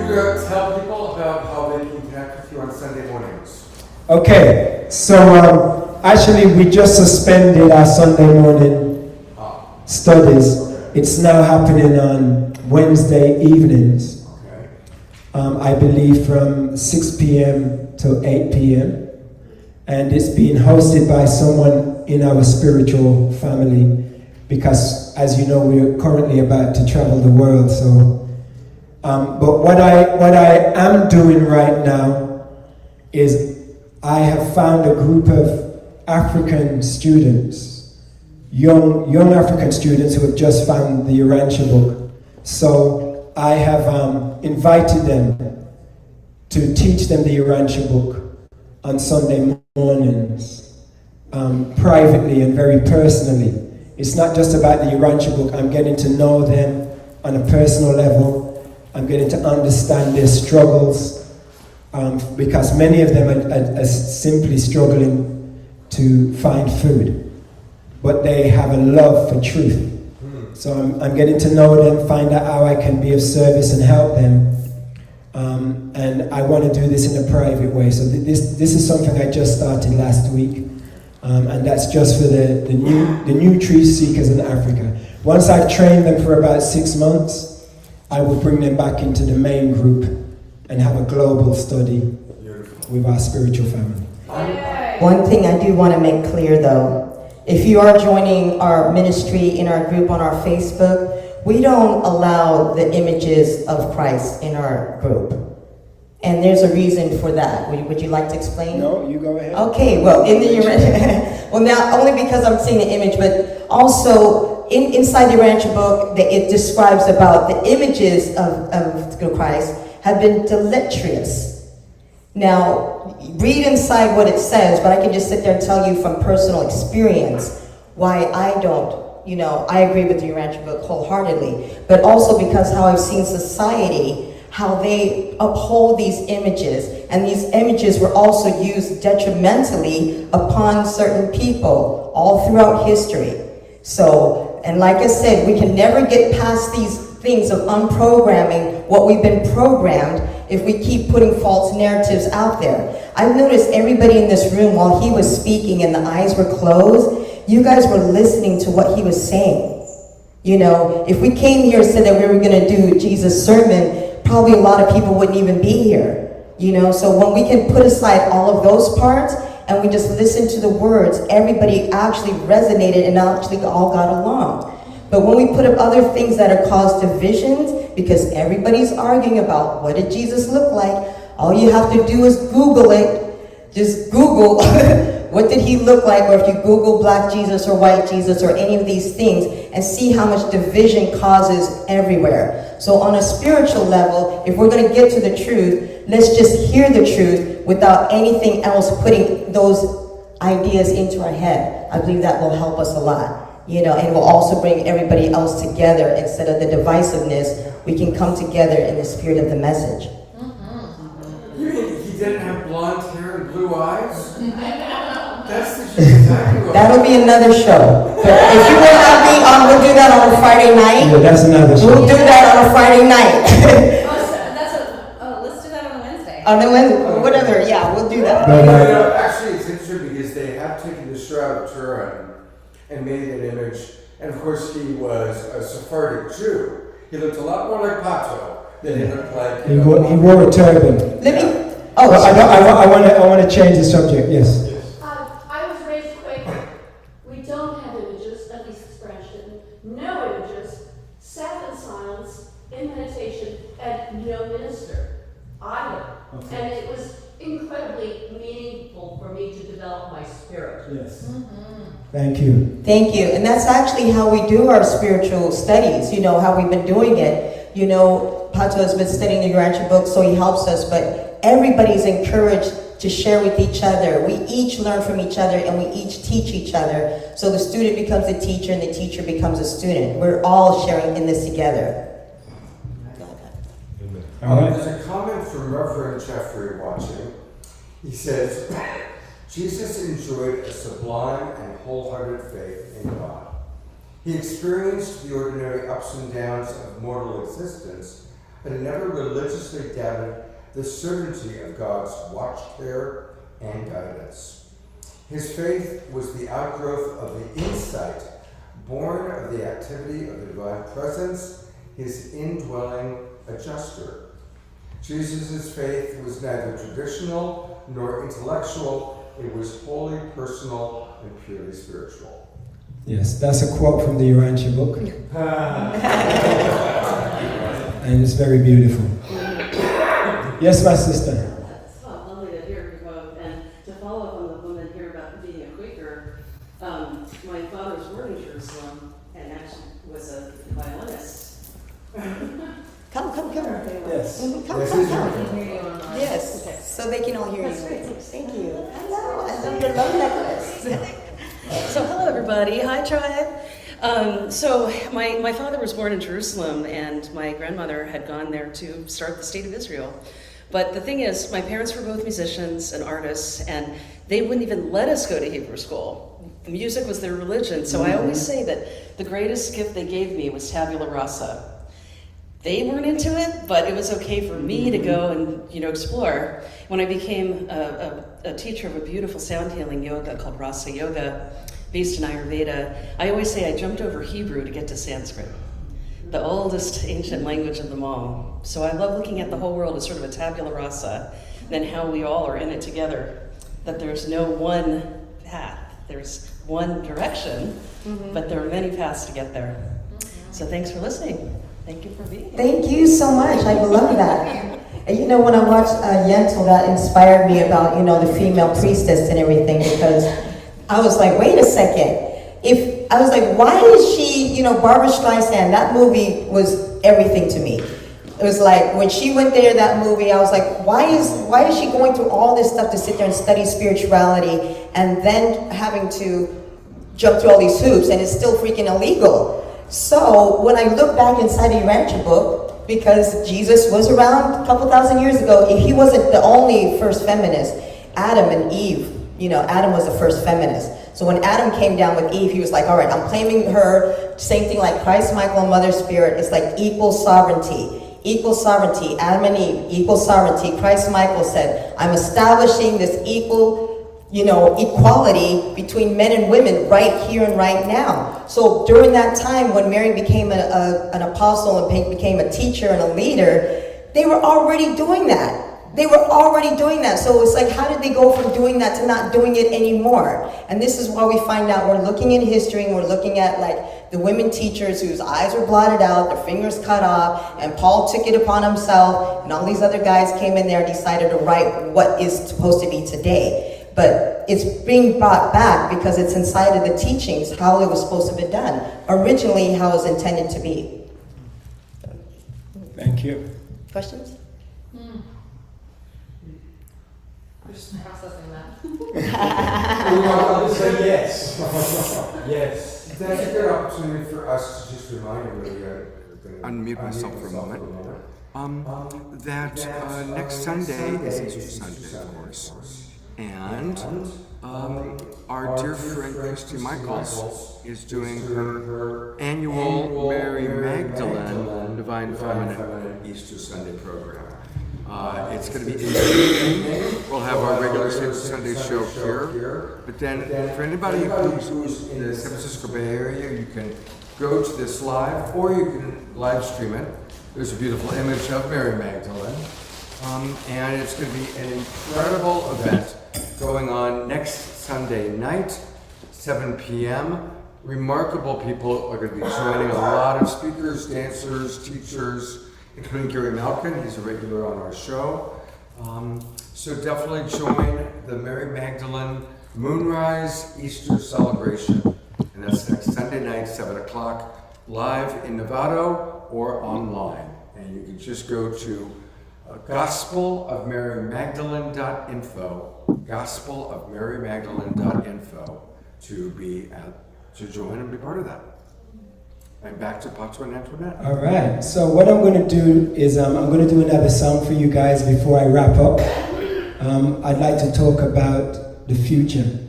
tell people about how they can connect with you on Sunday mornings? Okay, so actually we just suspended our Sunday morning studies. It's now happening on Wednesday evenings. Okay. I believe from 6 p.m. to 8 p.m. And it's being hosted by someone in our spiritual family because, as you know, we're currently about to travel the world. So, but what I am doing right now is I have found a group of African students, young African students who have just found the Urantia book. So I have invited them to teach them the Urantia book on Sunday mornings, privately and very personally. It's not just about the Urantia book. I'm getting to know them on a personal level. I'm getting to understand their struggles, because many of them are simply struggling to find food, but they have a love for truth. So I'm getting to know them, find out how I can be of service and help them. And I want to do this in a private way. So this is something I just started last week. And that's just for the new truth seekers in Africa. Once I've trained them for about 6 months, I will bring them back into the main group and have a global study with our spiritual family. One thing I do want to make clear though, if you are joining our ministry in our group on our Facebook, we don't allow the images of Christ in our group. And there's a reason for that. Would you like to explain? No, you go ahead. Okay, well, well, now only because I'm seeing the image, but also inside the Urantia book, it describes about the images of Christ have been deleterious. Now, read inside what it says, but I can just sit there and tell you from personal experience why I don't. I agree with the Urantia book wholeheartedly, but also because how I've seen society, how they uphold these images, and these images were also used detrimentally upon certain people all throughout history. So, and like I said, we can never get past these things of unprogramming what we've been programmed if we keep putting false narratives out there. I've noticed everybody in this room, while he was speaking and the eyes were closed, you guys were listening to what he was saying. If we came here and said that we were going to do Jesus' sermon, probably a lot of people wouldn't even be here. So when we can put aside all of those parts and we just listen to the words, everybody actually resonated and actually all got along. But when we put up other things that are cause divisions, because everybody's arguing about what did Jesus look like, all you have to do is Google it. Just Google what did he look like, or if you Google black Jesus or white Jesus or any of these things, and see how much division causes everywhere. So on a spiritual level, if we're going to get to the truth, let's just hear the truth without anything else putting those ideas into our head. I believe that will help us a lot. And will also bring everybody else together instead of the divisiveness. We can come together in the spirit of the message. You mean he didn't have blonde hair and blue eyes? That's exactly what. That'll be another show. But if you will have me on, we'll do that on a Friday night. Yeah, that's another show. We'll do that on a Friday night. Let's do that on a Wednesday. On a Wednesday, whatever. Yeah, we'll do that. Actually, it's interesting because they have taken the Shroud of Turin and made an image, and of course he was a Sephardic Jew. He looked a lot more like Pato than he looked like. He wore a turban. Let me. I want to change the subject. Yes. I was raised Quaker. We don't have images of these expression. No images. Sat in silence, in meditation, and no minister either. Okay. And it was incredibly meaningful for me to develop my spirit. Yes. Thank you. Thank you. And that's actually how we do our spiritual studies, how we've been doing it. Pato has been studying the Urantia book, so he helps us, but everybody's encouraged to share with each other. We each learn from each other and we each teach each other. So the student becomes a teacher and the teacher becomes a student. We're all sharing in this together. There's a comment from Reverend Jeffrey watching. He says, Jesus enjoyed a sublime and wholehearted faith in God. He experienced the ordinary ups and downs of mortal existence had never religiously doubted the certainty of God's watch care and guidance. His faith was the outgrowth of the insight born of the activity of the divine presence, his indwelling adjuster. Jesus' faith was neither traditional nor intellectual, it was wholly personal and purely spiritual. Yes, that's a quote from the Urantia book. And it's very beautiful. Yes, my sister. It's lovely to hear you both. And to follow up on the woman here about being a Quaker, my father was born in Jerusalem and actually was a violinist. Come. Yes. Come. Yes, Okay. so they can all hear you. That's great. Thank you. Hello, I love your love necklace. So hello everybody, hi tribe. So my father was born in Jerusalem and my grandmother had gone there to start the state of Israel. But the thing is, my parents were both musicians and artists and they wouldn't even let us go to Hebrew school. The music was their religion, so I always say that the greatest gift they gave me was tabula rasa. They weren't into it, but it was okay for me to go and explore. When I became a teacher of a beautiful sound healing yoga called Rasa Yoga, based in Ayurveda, I always say I jumped over Hebrew to get to Sanskrit, the oldest ancient language of them all. So I love looking at the whole world as sort of a tabula rasa, and how we all are in it together, that there's no one path, there's one direction, but there are many paths to get there. So thanks for listening. Thank you for being here. Thank you so much. I love that. And when I watched Yentl, that inspired me about, the female priestess and everything, because I was like, wait a second. Why is she, Barbara Streisand, that movie was everything to me. It was like, when she went there, that movie, I was like, why is she going through all this stuff to sit there and study spirituality and then having to jump through all these hoops and it's still freaking illegal? So when I look back inside the Urantia book, because Jesus was around a couple thousand years ago, if he wasn't the only first feminist, Adam and Eve, Adam was the first feminist. So when Adam came down with Eve, he was like, all right, I'm claiming her, same thing like Christ, Michael, and Mother Spirit. It's like equal sovereignty. Equal sovereignty, Adam and Eve, equal sovereignty. Christ, Michael said, I'm establishing this equal equality between men and women right here and right now. So during that time when Mary became an apostle and became a teacher and a leader, they were already doing that. So it's like, how did they go from doing that to not doing it anymore? And this is why we find out, we're looking in history and we're looking at like the women teachers whose eyes were blotted out, their fingers cut off, and Paul took it upon himself, and all these other guys came in there and decided to write what is supposed to be today. But it's being brought back because it's inside of the teachings, how it was supposed to be done. Originally, how it was intended to be. Thank you. Questions? I'm just processing that. I'll just say yes. Yes. That's a good opportunity for us to just remind everybody. Unmute myself for a moment. That next Sunday is Easter Sunday, of course. And our dear friend Christy Michaels is doing her annual Mary Magdalene Divine Feminine Easter Sunday program. It's going to be in the evening. We'll have our regular Sunday show here. But then for anybody who's in the San Francisco Bay Area, you can go to this live or you can live stream it. There's a beautiful image of Mary Magdalene. And it's going to be an incredible event going on next Sunday night, 7 p.m. Remarkable people are going to be joining, a lot of speakers, dancers, teachers, including Gary Malkin. He's a regular on our show. So definitely join the Mary Magdalene Moonrise Easter celebration. And that's next Sunday night, 7 o'clock, live in Novato or online. And you can just go to gospelofmarymagdalene.info, gospelofmarymagdalene.info to join and be part of that. And back to Pato and Antoinette. All right. So what I'm going to do is I'm going to do another song for you guys before I wrap up. I'd like to talk about the future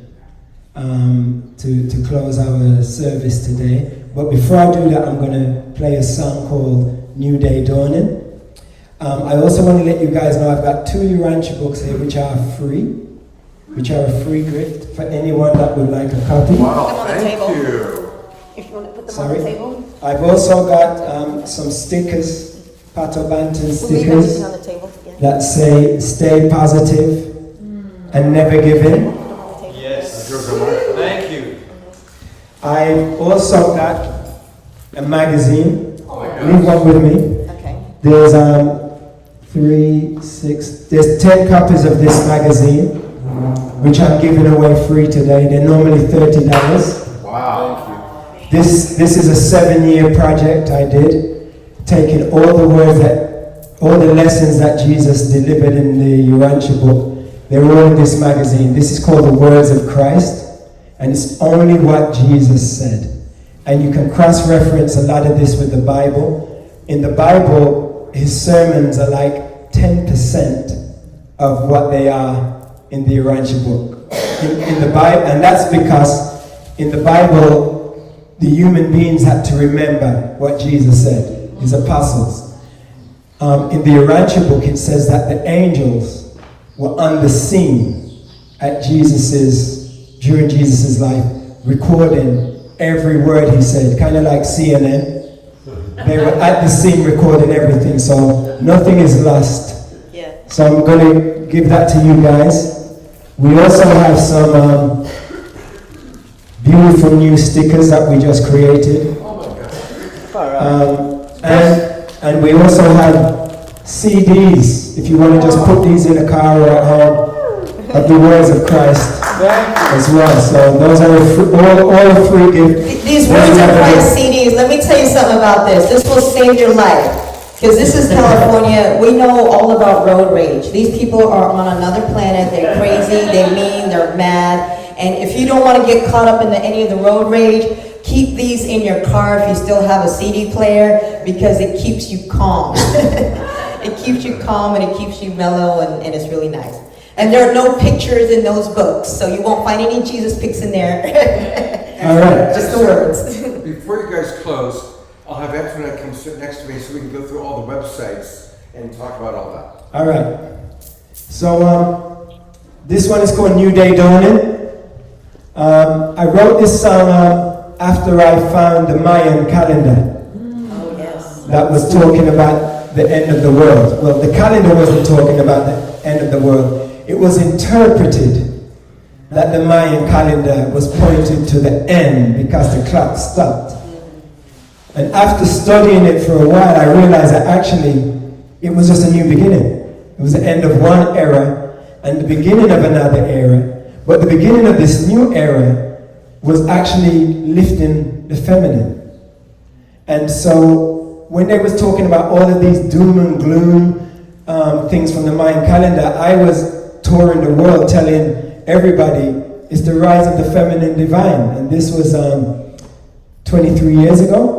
to close our service today. But before I do that, I'm going to play a song called New Day Dawning. I also want to let you guys know I've got 2 Urantia books here which are free, which are a free gift for anyone that would like a copy. Wow, thank you. If you want to put them Sorry. on the table. I've also got some stickers, Pato Banton We'll leave stickers everything on the table. Yeah. that say stay positive and never give in. Yes. Thank you. I've also got a magazine. Oh my Leave gosh. one with me. Okay. There's 10 copies of this magazine, which I'm giving away free today. They're normally $30. Wow. This is a 7-year project I did, taking all the words all the lessons that Jesus delivered in the Urantia book. They're all in this magazine. This is called The Words of Christ, and it's only what Jesus said. And you can cross-reference a lot of this with the Bible. In the Bible, his sermons are like 10% of what they are in the Urantia book. In the Bible, and that's because in the Bible, the human beings had to remember what Jesus said, his apostles. In the Urantia book, it says that the angels were on the scene during Jesus' life, recording every word he said, kind of like CNN. They were at the scene recording everything, so nothing is lost. Yeah. So I'm going to give that to you guys. We also have some beautiful new stickers that we just created. And we also have CDs, if you want to just put these in a car or at home, of the words of Christ as well. So those are all free gifts. These Words of Christ CDs, let me tell you something about this. This will save your life. Because this is California. We know all about road rage. These people are on another planet. They're crazy, they're mean, they're mad. And if you don't want to get caught up into any of the road rage, keep these in your car if you still have a CD player, because it keeps you calm. It keeps you calm and it keeps you mellow, and it's really nice. And there are no pictures in those books, so you won't find any Jesus pics in there. All right. Just the words. Before you guys close, I'll have Antoinette come sit next to me so we can go through all the websites and talk about all that. All right. So this one is called New Day Dawning. I wrote this song after I found the Mayan calendar. Oh, yes. That was talking about the end of the world. Well, the calendar wasn't talking about the end of the world. It was interpreted that the Mayan calendar was pointing to the end because the clock stopped. And after studying it for a while, I realized that actually it was just a new beginning. It was the end of one era and the beginning of another era. But the beginning of this new era was actually lifting the feminine. And so when they was talking about all of these doom and gloom things from the Mayan calendar, I was touring the world telling everybody it's the rise of the feminine divine. And this was 23 years ago.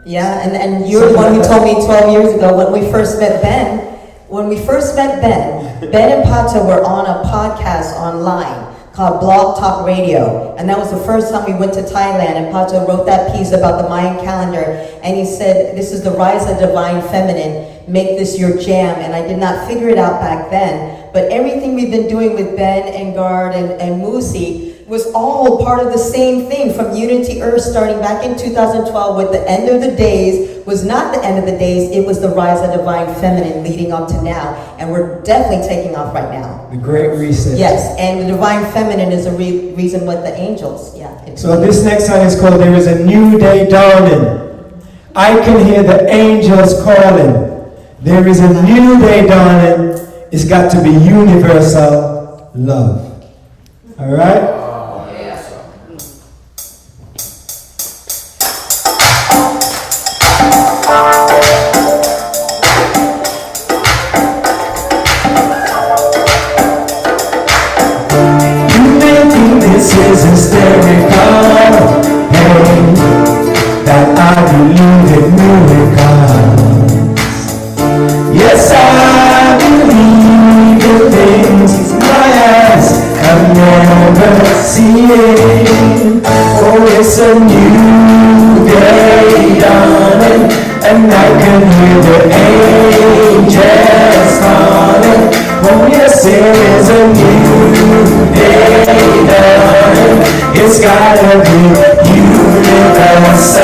Yeah, and you're the one who told me 12 years ago when we first met Ben. When we first met Ben, Ben and Pato were on a podcast online called Blog Talk Radio. And that was the first time we went to Thailand, and Pato wrote that piece about the Mayan calendar. And he said, this is the rise of divine feminine. Make this your jam. And I did not figure it out back then. But everything we've been doing with Ben and Gard and Musi was all part of the same thing, from Unity Earth starting back in 2012 with the end of the days was not the end of the days, it was the rise of divine feminine leading up to now. And we're definitely taking off right now. The Great Reset. Yes, and the divine feminine is the reason what the angels, So this next song is called There Is a New Day Dawning. I can hear the angels calling. There is a new day dawning. It's got to be universal love. All right? This is hysterical, hey, that I believe in miracles. Yes, I believe in things my eyes have never seen. Oh, it's a new day dawning, and I can hear the angels new day dawning. It's gotta be universal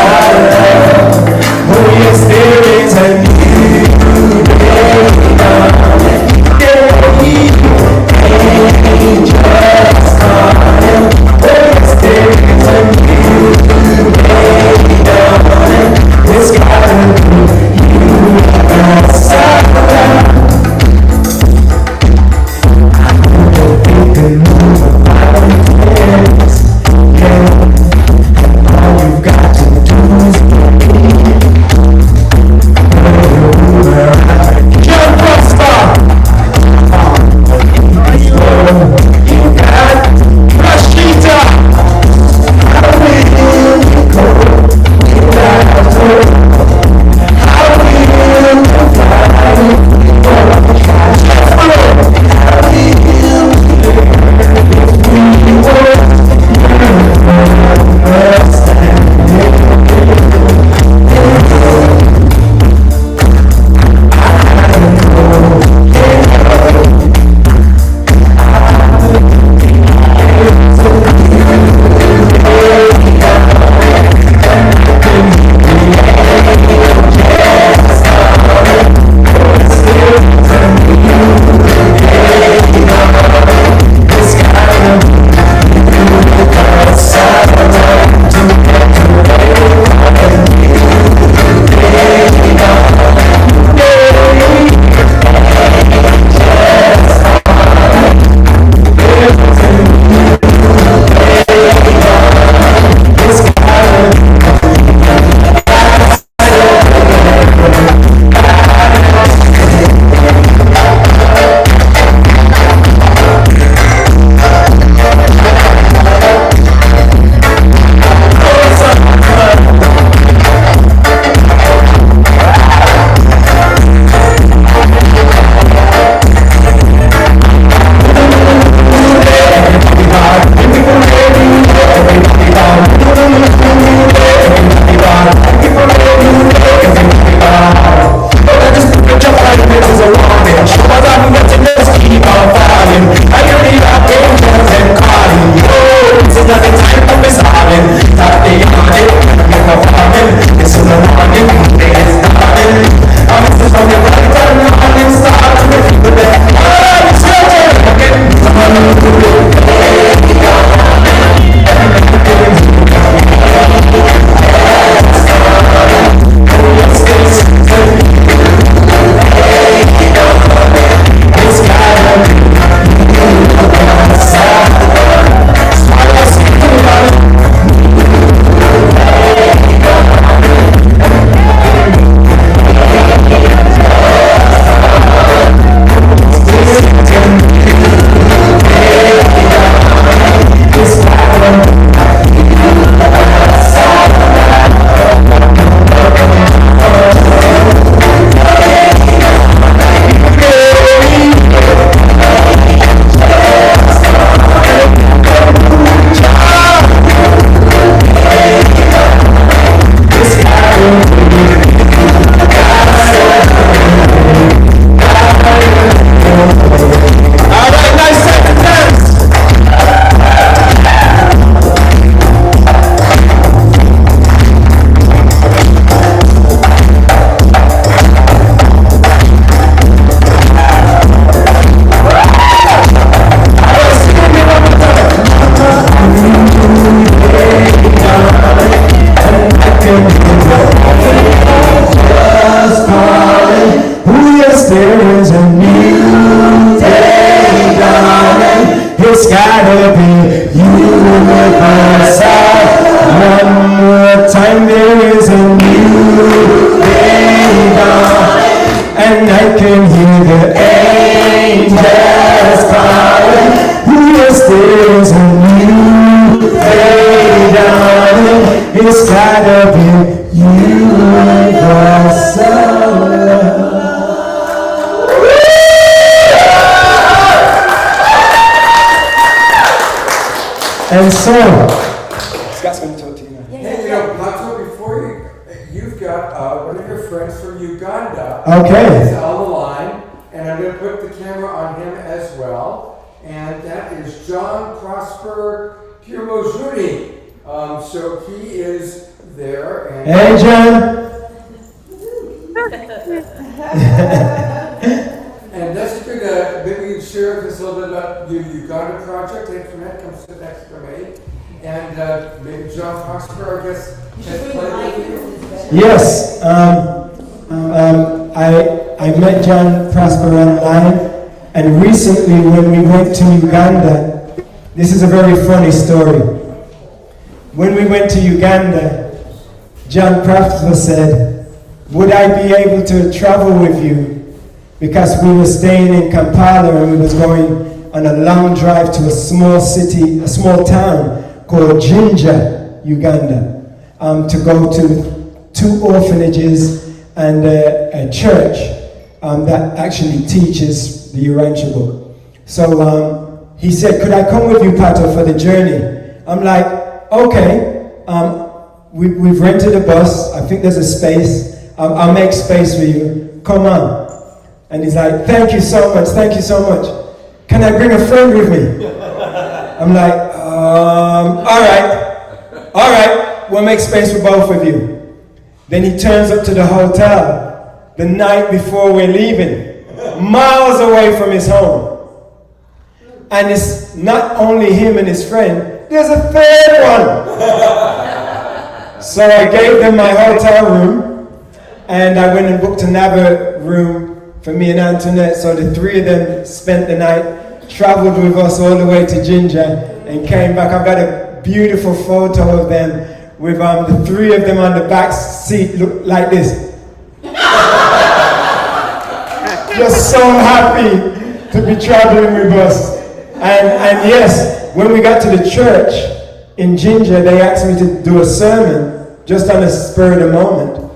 love. Oh yes, there is a new day dawning. Angels calling. Oh yes, there is a new day dawning. It's gotta be universal love. It's gotta be universal. One more time, there is a new day dawning, and I can hear the angels calling. Yes, there is a new day dawning. It's gotta be universal. And so, Scott's going to talk to you now. Hey, Pato, before you've got one of your friends from Uganda. Okay. He's on the line, and I'm going to put the camera on him as well. and that is John Prosper Pirmozuni. So he is there. And hey, John. And that's good. Maybe you can share with us a little bit about your Uganda project. Antoinette, come sit next to me. And maybe John Prosper, I guess, has played with you. Yes. I met John Prosper online, and recently when we went to Uganda, this is a very funny story. When we went to Uganda, John Prosper said, would I be able to travel with you? Because we were staying in Kampala and we was going on a long drive to a small city, a small town called Jinja, Uganda, to go to 2 orphanages and a church that actually teaches the Urantia book. So he said, could I come with you, Pato, for the journey? I'm like, okay, we've rented a bus. I think there's a space. I'll make space for you. Come on. And he's like, thank you so much, thank you so much. Can I bring a friend with me? I'm like, all right, we'll make space for both of you. Then he turns up to the hotel the night before we're leaving, miles away from his home. And it's not only him and his friend, there's a third one. So I gave them my hotel room, and I went and booked another room for me and Antoinette. So the 3 of them spent the night, traveled with us all the way to Jinja, and came back. I've got a beautiful photo of them with the 3 of them on the back seat, look like this. Just so happy to be traveling with us. And yes, when we got to the church in Jinja, they asked me to do a sermon just on the spur of the moment.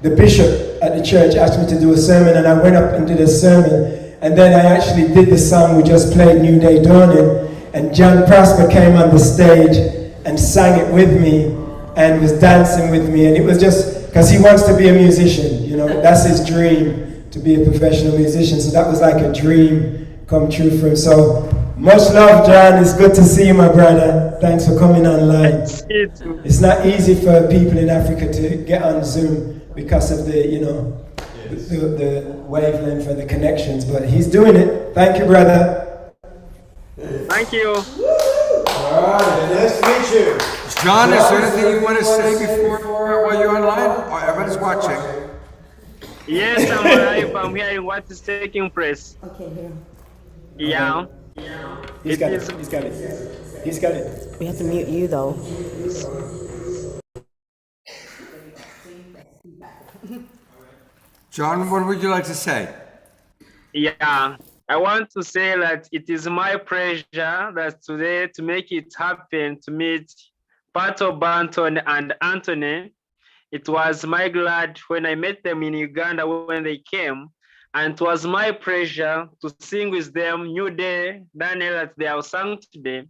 The bishop at the church asked me to do a sermon, and I went up and did a sermon, and then I actually did the song we just played, New Day Dawning, and John Prosper came on the stage and sang it with me and was dancing with me, and it was just because he wants to be a musician, you know, that's his dream, to be a professional musician. So that was like a dream come true for him. So much love, John. It's good to see you, my brother. Thanks for coming online. It's not easy for people in Africa to get on Zoom because of the, you know, the wavelength and the connections, but he's doing it. Thank you, brother. Thank you. All right, nice to meet you. John, is there anything you want to say before while you're online? Oh, everybody's watching. Yes, I'm alive. I'm hearing what is taking place. Okay, here. Yeah. He's got it. He's got it. We have to mute you, though. John, what would you like to say? Yeah, I want to say that it is my pleasure that today to make it happen to meet Pato, Banton, and Antoinette. It was my glad when I met them in Uganda when they came, and it was my pleasure to sing with them New Day, Daniel, that they have sung today.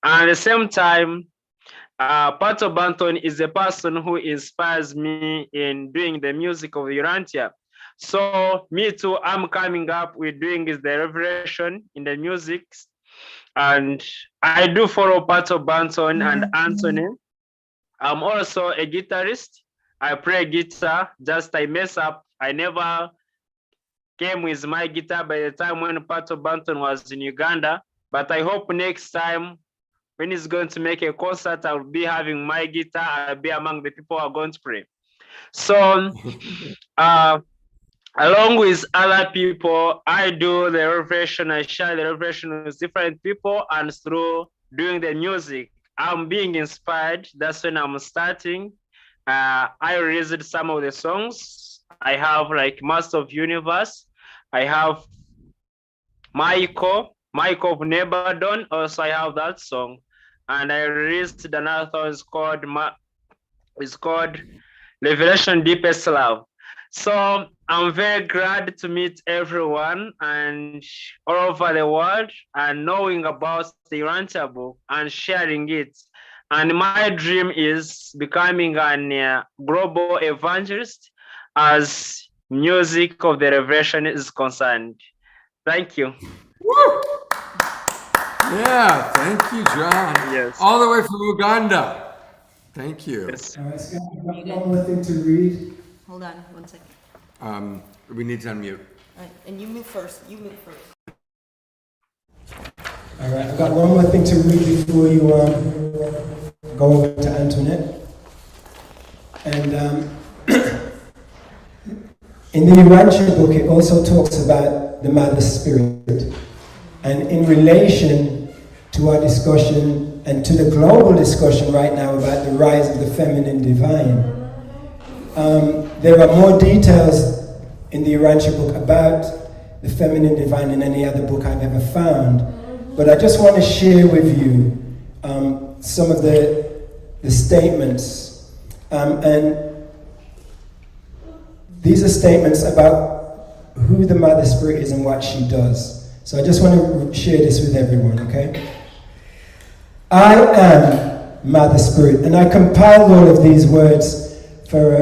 And at the same time, Pato Banton is a person who inspires me in doing the music of Urantia. So me too, I'm coming up with doing is the revelation in the music. And I do follow Pato Banton and Anthony. I'm also a guitarist. I play guitar, just I mess up. I never came with my guitar by the time when Pato Banton was in Uganda. But I hope next time when he's going to make a concert, I'll be having my guitar. I'll be among the people who are going to play. So, along with other people, I do the revelation. I share the revelation with different people, and through doing the music, I'm being inspired. That's when I'm starting. I released some of the songs. I have like Master of Universe. I have Michael of Nebadon. Also, I have that song. And I released another song. It's called Revelation Deepest Love. So I'm very glad to meet everyone and all over the world and knowing about the Urantia book and sharing it. And my dream is becoming a global evangelist as music of the Revelation is concerned. Thank you. Woo! Yeah, thank you, John. Yes. All the way from Uganda. Thank you. Yes. All right, Scott, I've got one more thing to read. Hold on 1 second. We need to unmute. All right, and you move first. You move first. All right, I've got one more thing to read before you go over to Antoinette. And in the Urantia book, it also talks about the Mother Spirit. And in relation to our discussion and to the global discussion right now about the rise of the feminine divine, there are more details in the Urantia book about the feminine divine than any other book I've ever found. But I just want to share with you some of the statements. And these are statements about who the Mother Spirit is and what she does. So I just want to share this with everyone, okay? I am Mother Spirit, and I compiled all of these words for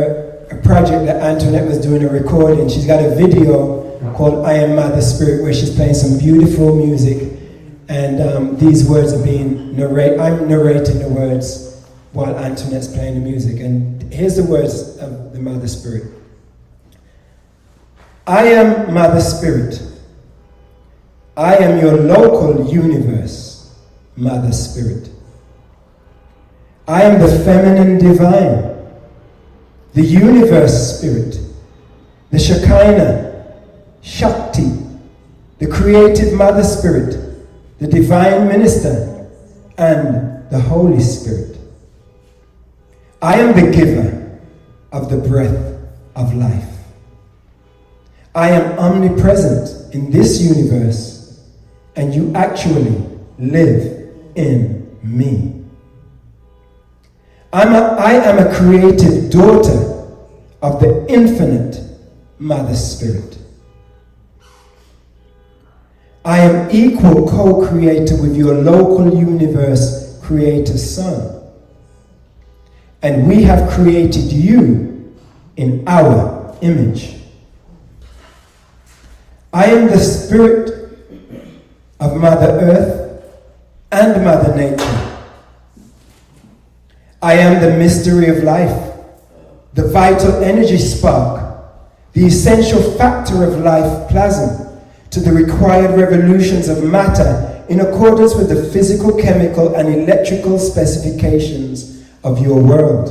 a project that Antoinette was doing a recording. She's got a video called I Am Mother Spirit where she's playing some beautiful music, and these words are being narrated. I'm narrating the words while Antoinette's playing the music, and here's the words of the Mother Spirit. I am Mother Spirit. I am your local universe, Mother Spirit. I am the feminine divine, the universe spirit, the Shekinah, Shakti, the creative Mother Spirit, the divine minister, and the Holy Spirit. I am the giver of the breath of life. I am omnipresent in this universe, and you actually live in me. I am a creative daughter of the infinite Mother Spirit. I am equal co-creator with your local universe creator son. And we have created you in our image. I am the spirit of Mother Earth and Mother Nature. I am the mystery of life, the vital energy spark, the essential factor of life plasm to the required revolutions of matter in accordance with the physical, chemical, and electrical specifications of your world.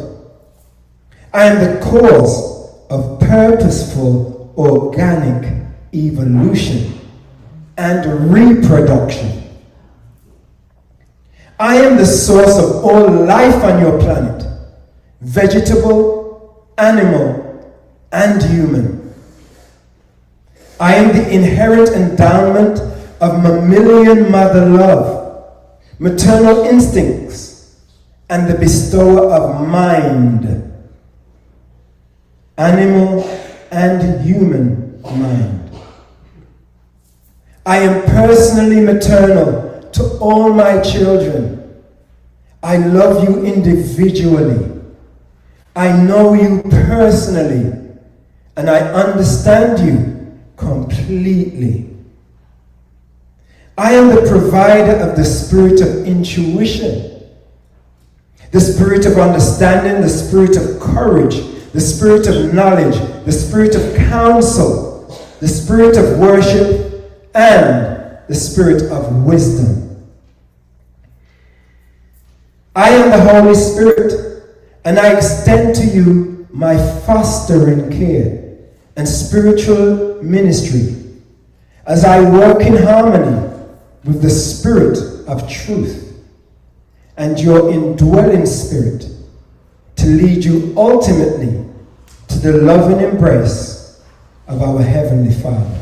I am the cause of purposeful organic evolution and reproduction. I am the source of all life on your planet, vegetable, animal, and human. I am the inherent endowment of mammalian mother love, maternal instincts, and the bestower of mind, animal and human mind. I am personally maternal to all my children. I love you individually. I know you personally, and I understand you completely. I am the provider of the spirit of intuition, the spirit of understanding, the spirit of courage, the spirit of knowledge, the spirit of counsel, the spirit of worship, and the spirit of wisdom. I am the Holy Spirit, and I extend to you my fostering care and spiritual ministry as I work in harmony with the spirit of truth and your indwelling spirit to lead you ultimately to the loving embrace of our Heavenly Father.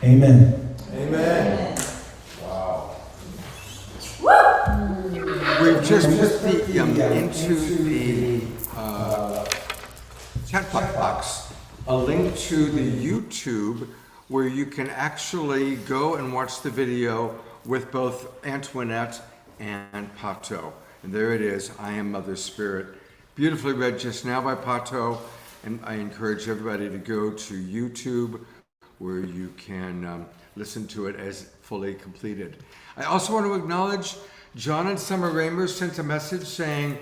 Amen. Amen. Wow. We've just put into the chat box a link to the YouTube where you can actually go and watch the video with both Antoinette and Pato. And there it is, I Am Mother Spirit. Beautifully read just now by Pato. And I encourage everybody to go to YouTube where you can listen to it as fully completed. I also want to acknowledge John and Summer Raymer sent a message saying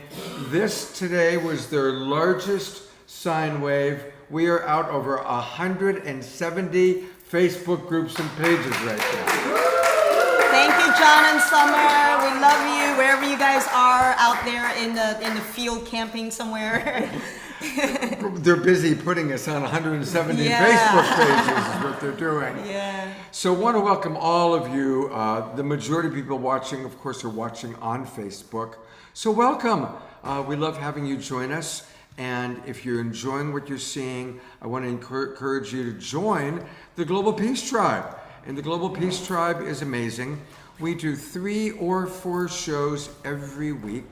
this today was their largest sine wave. We are out over 170 Facebook groups and pages right now. Thank you, John and Summer. We love you wherever you guys are out there in the field camping somewhere. They're busy putting us on 170 Yeah. Facebook pages is what they're doing. Yeah. So I want to welcome all of you. The majority of people watching, of course, are watching on Facebook. So welcome. We love having you join us. And if you're enjoying what you're seeing, I want to encourage you to join the Global Peace Tribe. And the Global Peace Tribe is amazing. We do 3 or 4 shows every week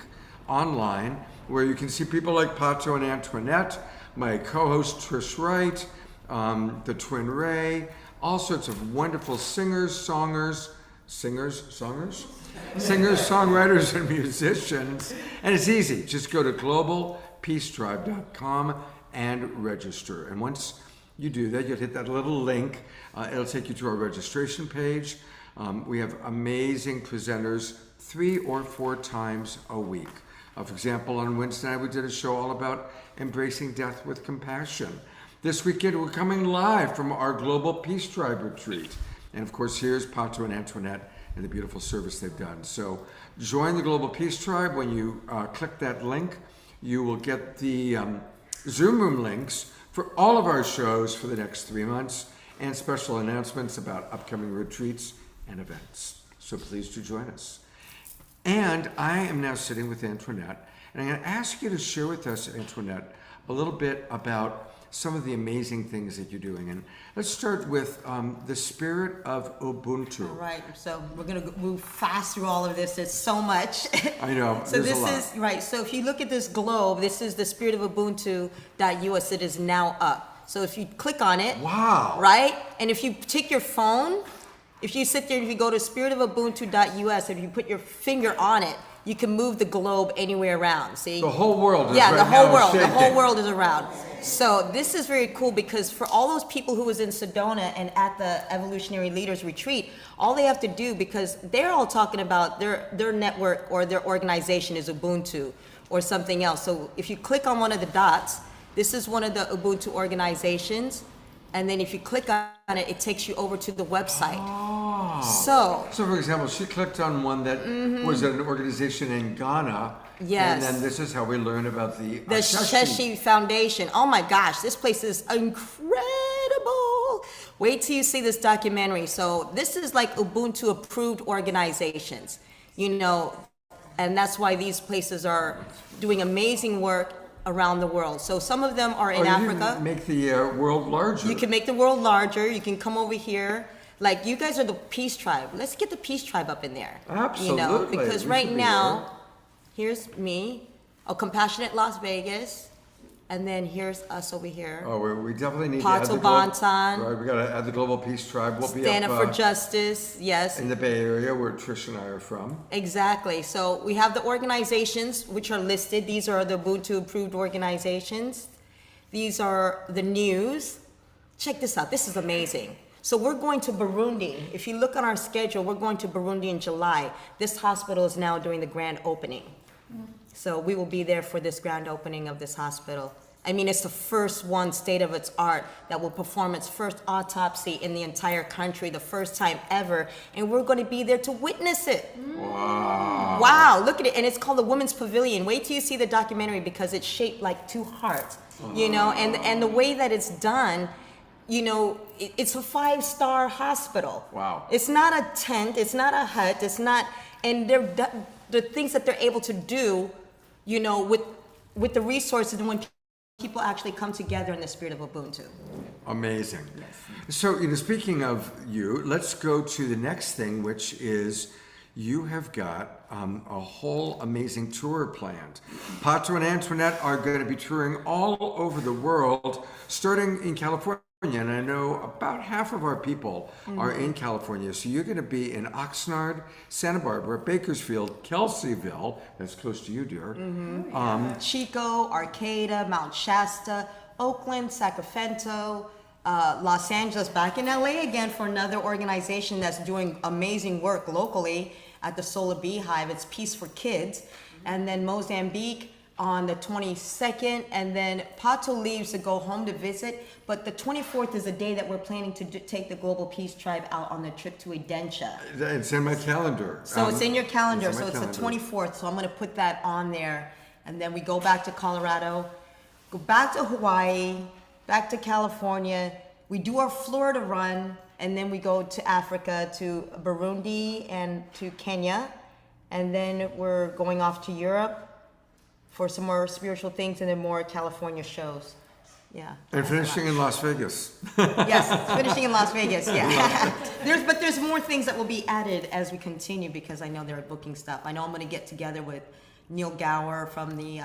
online where you can see people like Pato and Antoinette, my co-host Trish Wright, the Twin Ray, all sorts of wonderful singers, songwriters, and musicians. And it's easy. Just go to globalpeacetribe.com and register. And once you do that, you'll hit that little link. It'll take you to our registration page. We have amazing presenters 3 or 4 times a week. For example, on Wednesday night, we did a show all about embracing death with compassion. This weekend, we're coming live from our Global Peace Tribe retreat. And of course, here's Pato and Antoinette and the beautiful service they've done. So join the Global Peace Tribe. When you click that link, you will get the Zoom room links for all of our shows for the next 3 months and special announcements about upcoming retreats and events. So please do join us. And I am now sitting with Antoinette, and I'm going to ask you to share with us, Antoinette, a little bit about some of the amazing things that you're doing. And let's start with the spirit of Ubuntu. All right, so we're going to move fast through all of this. There's so much. I know. So there's this a lot. is right. So if you look at this globe, this is the spirit of Ubuntu.us. It is now up. So if you click on it, wow, right, and if you take your phone, if you sit there, if you go to spiritofubuntu.us, if you put your finger on it, you can move the globe anywhere around. See? The whole world is yeah, right the whole now world. shaking. The whole world is around. So this is very cool because for all those people who was in Sedona and at the Evolutionary Leaders Retreat, all they have to do, because they're all talking about their network or their organization is Ubuntu or something else. So if you click on one of the dots, this is one of the Ubuntu organizations. And then if you click on it, it takes you over to the website. Oh. So for example, she clicked on one that was an organization in Ghana. Yes. And then this is how we learn about the Sheshi Foundation. Oh my gosh, this place is incredible. Wait till you see this documentary. So this is like Ubuntu approved organizations, you know, and that's why these places are doing amazing work around the world. So some of them are in Africa. You make the world larger. You can make the world larger. You can come over here. Like you guys are the Peace Tribe. Let's get the Peace Tribe up in there. Absolutely. You know, because right now, here's me, a Compassionate Las Vegas, and then here's us over here. Oh, we definitely need Pato to add the Bantan. Right, we got to add the Global Peace Tribe. We'll be Stand up Up for Justice, yes. in the Bay Area where Trish and I are from. Exactly. So we have the organizations which are listed. These are the Ubuntu approved organizations. These are the news. Check this out. This is amazing. So we're going to Burundi. If you look on our schedule, we're going to Burundi in July. This hospital is now doing the grand opening. So we will be there for this grand opening of this hospital. I mean, it's the first one state of its art that will perform its first autopsy in the entire country, the first time ever. And we're going to be there to witness it. Wow. Wow, look at it. And it's called the Women's Pavilion. Wait till you see the documentary because it's shaped like 2 hearts, you know, and the way that it's done, you know, it's a 5-star hospital. Wow. It's not a tent, it's not a hut, it's not, and the things that they're able to do, you know, with the resources and when people actually come together in the spirit of Ubuntu. Amazing. Yes. So, you know, speaking of you, let's go to the next thing, which is you have got a whole amazing tour planned. Pato and Antoinette are going to be touring all over the world, starting in California. And I know about half of our people are in California. So you're going to be in Oxnard, Santa Barbara, Bakersfield, Kelseyville, that's close to you, dear. Chico, Arcata, Mount Shasta, Oakland, Sacramento, Los Angeles, back in LA again for another organization that's doing amazing work locally at the Solar Beehive. It's Peace for Kids. And then Mozambique on the 22nd, and then Pato leaves to go home to visit. But the 24th is a day that we're planning to take the Global Peace Tribe out on the trip to Edentia. It's in my calendar. So it's in your calendar. So it's calendar. the 24th. So I'm going to put that on there. And then we go back to Colorado, go back to Hawaii, back to California. We do our Florida run, and then we go to Africa, to Burundi and to Kenya. And then we're going off to Europe for some more spiritual things, and then more California shows. Yeah. And finishing in Las Vegas. Yes, finishing in Las Vegas, yeah. There's more things that will be added as we continue, because I know they're booking stuff. I know I'm going to get together with Neil Gower from the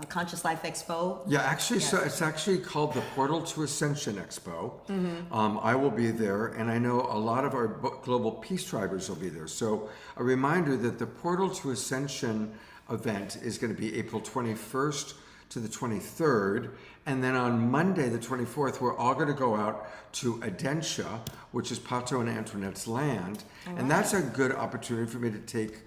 Conscious Life Expo. Yeah, actually, Yes. so it's actually called the Portal to Ascension Expo. I will be there, and I know a lot of our Global Peace Tribers will be there. So a reminder that the Portal to Ascension event is going to be April 21st to the 23rd, and then on Monday the 24th we're all going to go out to Edentia, which is Pato and Antoinette's land, and that's a good opportunity for me to take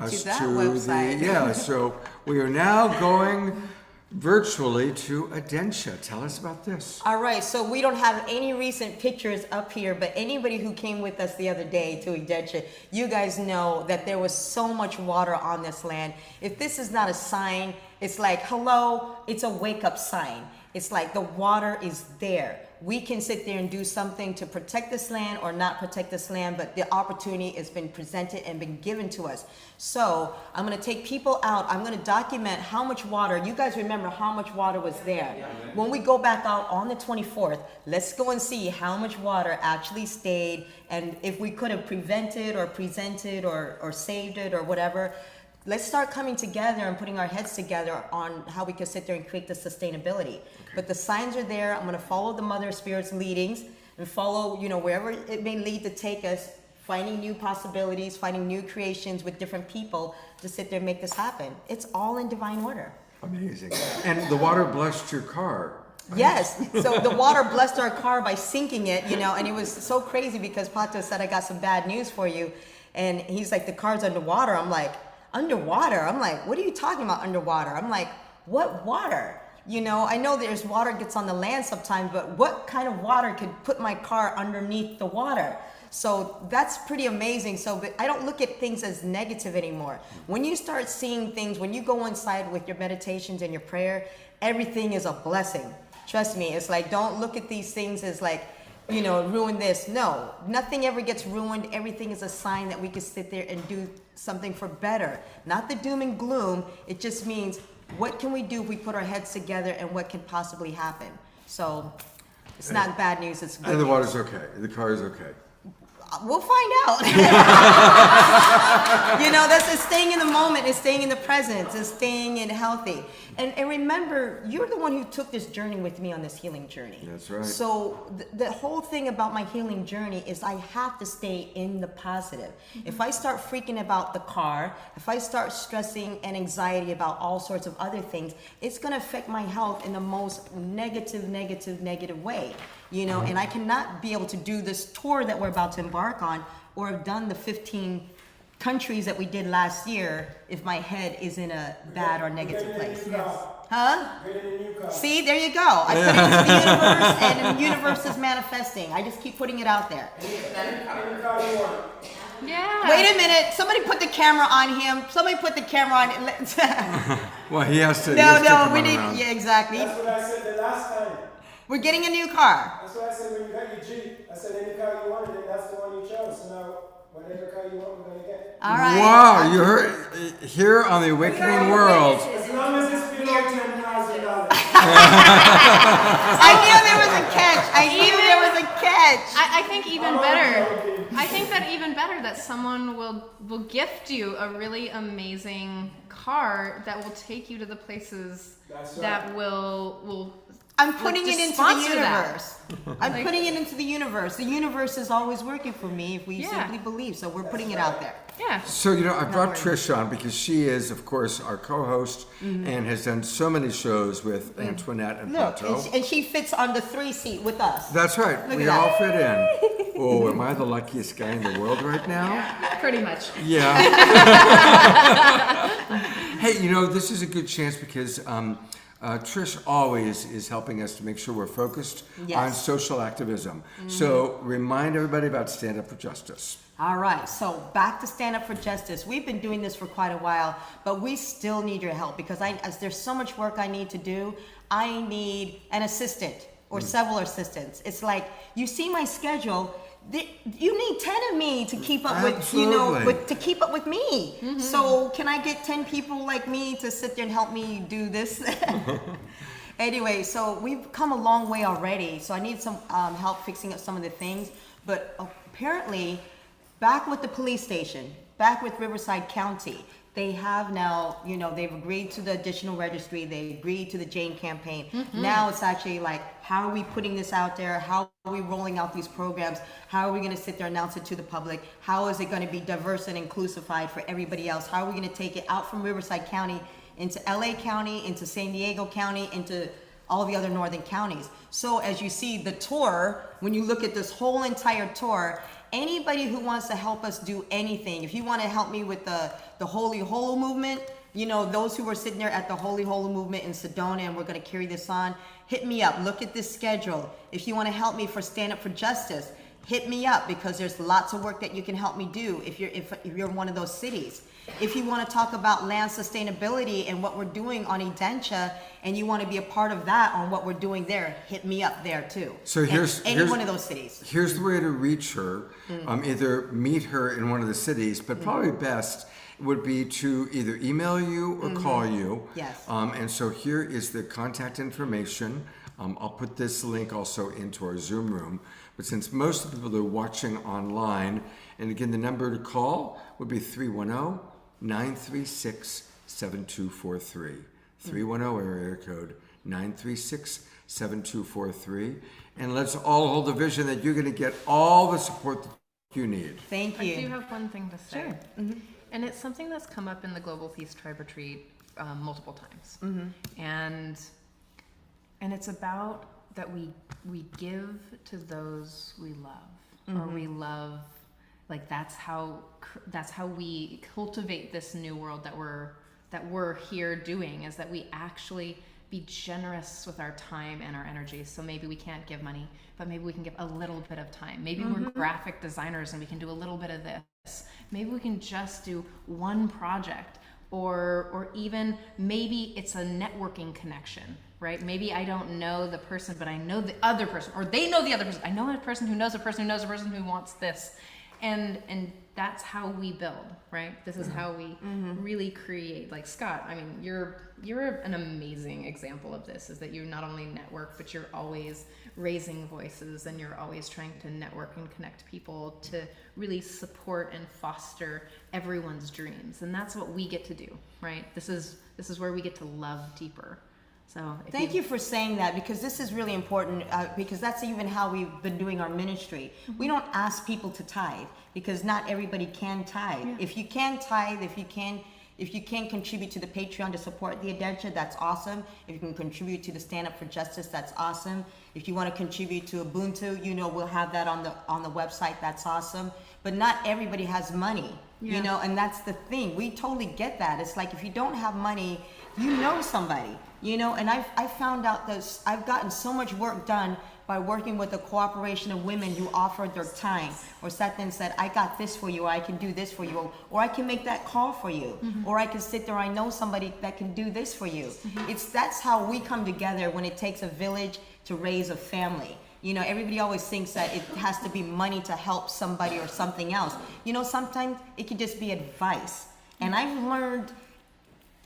us that to website. so we are now going virtually to Edentia. Tell us about this. All right, so we don't have any recent pictures up here, but anybody who came with us the other day to Edentia, you guys know that there was so much water on this land. If this is not a sign, it's like, hello, it's a wake-up sign. It's like the water is there. We can sit there and do something to protect this land or not protect this land, but the opportunity has been presented and been given to us. So I'm going to take people out. I'm going to document how much water. You guys remember how much water was there. When we go back out on the 24th, let's go and see how much water actually stayed, and if we could have prevented or presented or saved it or whatever. Let's start coming together and putting our heads together on how we can sit there and create the sustainability. But the signs are there. I'm going to follow the Mother Spirit's leadings and follow, wherever it may lead to take us, finding new possibilities, finding new creations with different people to sit there and make this happen. It's all in divine order. Amazing. And the water blessed your car. Yes. So the water blessed our car by sinking it, and it was so crazy because Pato said, I got some bad news for you. And he's like, the car's underwater. I'm like, underwater? I'm like, what are you talking about underwater? I'm like, what water? I know there's water gets on the land sometimes, but what kind of water could put my car underneath the water? So that's pretty amazing. So, but I don't look at things as negative anymore. When you start seeing things, when you go inside with your meditations and your prayer, everything is a blessing. Trust me. It's like, don't look at these things as like, ruin this. No, nothing ever gets ruined. Everything is a sign that we can sit there and do something for better. Not the doom and gloom. It just means, what can we do if we put our heads together, and what can possibly happen? So it's not bad news. It's good And the news. water's okay. The car is okay. We'll find out. That's staying in the moment, it's staying in the present, it's staying in healthy. And remember, you're the one who took this journey with me on this healing journey. That's right. So the whole thing about my healing journey is I have to stay in the positive. If I start freaking about the car, if I start stressing and anxiety about all sorts of other things, it's going to affect my health in the most negative way. And I cannot be able to do this tour that we're about to embark on, or have done the 15 countries that we did last year if my head is in a bad or negative place. Huh? See, there you go. I put it into the universe, and the universe is manifesting. I just keep putting it out there. Yeah. Wait a minute. Somebody put the camera on him. Somebody put the camera on him. Well, he has to. No, we need. Yeah, exactly. That's what I said the last time. We're getting a new car. That's what I said when you got your Jeep. I said any car you wanted, and that's the one you chose. So now, whatever car you want, we're going to get. All right. Wow, you heard here on the Awakening World. As long as it's below $10,000. I knew there was a catch. I think even better. I think that even better that someone will gift you a really amazing car that will take you to the places that will I'm putting it into the sponsor that. universe. I'm putting it into the universe. The universe is always working for me if we Yeah. simply believe. So we're putting it out there. Yeah. So, I brought Trish on because she is, of course, our co-host and has done so many shows with Antoinette and Look, Pato. and she fits on the 3 seat with us. That's right. Look We at all that. fit in. Oh, am I the luckiest guy in the world right now? Pretty much. Yeah. Hey, this is a good chance because Trish always is helping us to make sure we're focused on social activism. So remind everybody about Stand Up for Justice. All right, so back to Stand Up for Justice. We've been doing this for quite a while, but we still need your help because as there's so much work I need to do. I need an assistant or several assistants. It's like, you see my schedule, you need 10 of me to keep up with, to keep up with me. So can I get 10 people like me to sit there and help me do this? Anyway, so we've come a long way already. So I need some help fixing up some of the things. But apparently, back with the police station, back with Riverside County, they have now, they've agreed to the additional registry. They agreed to the Jane campaign. Now it's actually like, how are we putting this out there? How are we rolling out these programs? How are we going to sit there and announce it to the public? How is it going to be diverse and inclusified for everybody else? How are we going to take it out from Riverside County into LA County, into San Diego County, into all the other northern counties? So as you see the tour, when you look at this whole entire tour, anybody who wants to help us do anything, if you want to help me with the Holy Holo movement, those who were sitting there at the Holy Holo movement in Sedona, and we're going to carry this on, hit me up. Look at this schedule. If you want to help me for Stand Up for Justice, hit me up because there's lots of work that you can help me do if you're in one of those cities. If you want to talk about land sustainability and what we're doing on Edentia, and you want to be a part of that on what we're doing there, hit me up there too. So here's one of those cities. Here's the way to reach her. Either meet her in one of the cities, but probably best would be to either email you or call you. Yes. And so here is the contact information. I'll put this link also into our Zoom room. But since most of the people that are watching online, and again, the number to call would be 310-936-7243. 310 area code 936-7243. And let's all hold the vision that you're going to get all the support that you need. Thank you. I do have one thing to say. Sure. And it's something that's come up in the Global Peace Tribe Retreat multiple times. And it's about that we give to those we love, or we love, like that's how we cultivate this new world that we're here doing, is that we actually be generous with our time and our energy. So maybe we can't give money, but maybe we can give a little bit of time. Maybe we're graphic designers and we can do a little bit of this. Maybe we can just do one project, or even maybe it's a networking connection, right? Maybe I don't know the person, but I know the other person, or they know the other person. I know a person who knows a person who knows a person who wants this. And that's how we build, right? This is how we really create. Like Scott, I mean, you're an amazing example of this, is that you not only network, but you're always raising voices, and you're always trying to network and connect people to really support and foster everyone's dreams. And that's what we get to do, right? This is where we get to love deeper. So thank you for saying that, because this is really important, because that's even how we've been doing our ministry. We don't ask people to tithe because not everybody can tithe. Yeah. If you can tithe, if you can contribute to the Patreon to support the Adentia, that's awesome. If you can contribute to the Stand Up for Justice, that's awesome. If you want to contribute to Ubuntu, we'll have that on the website. That's awesome. But not everybody has money, and that's the thing. We totally get that. It's like, if you don't have money, somebody, and I found out that I've gotten so much work done by working with a cooperation of women who offered their time, or sat there and said, I got this for you, or I can do this for you, or I can make that call for you, or I can sit there, I know somebody that can do this for you. That's how we come together when it takes a village to raise a family. Everybody always thinks that it has to be money to help somebody or something else. Sometimes it could just be advice. And I've learned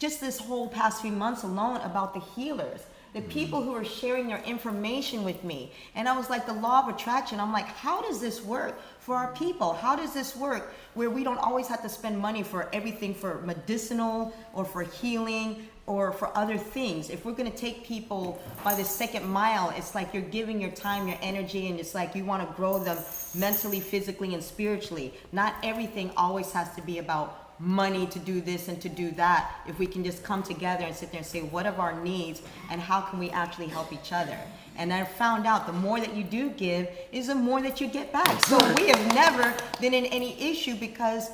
just this whole past few months alone about the healers. the people who are sharing their information with me. And I was like, the law of attraction, I'm like, how does this work for our people? How does this work where we don't always have to spend money for everything, for medicinal or for healing or for other things? If we're going to take people by the second mile, it's like you're giving your time, your energy, and it's like you want to grow them mentally, physically, and spiritually. Not everything always has to be about money to do this and to do that. If we can just come together and sit there and say, what are our needs and how can we actually help each other? And I found out the more that you do give is the more that you get back. So we have never been in any issue because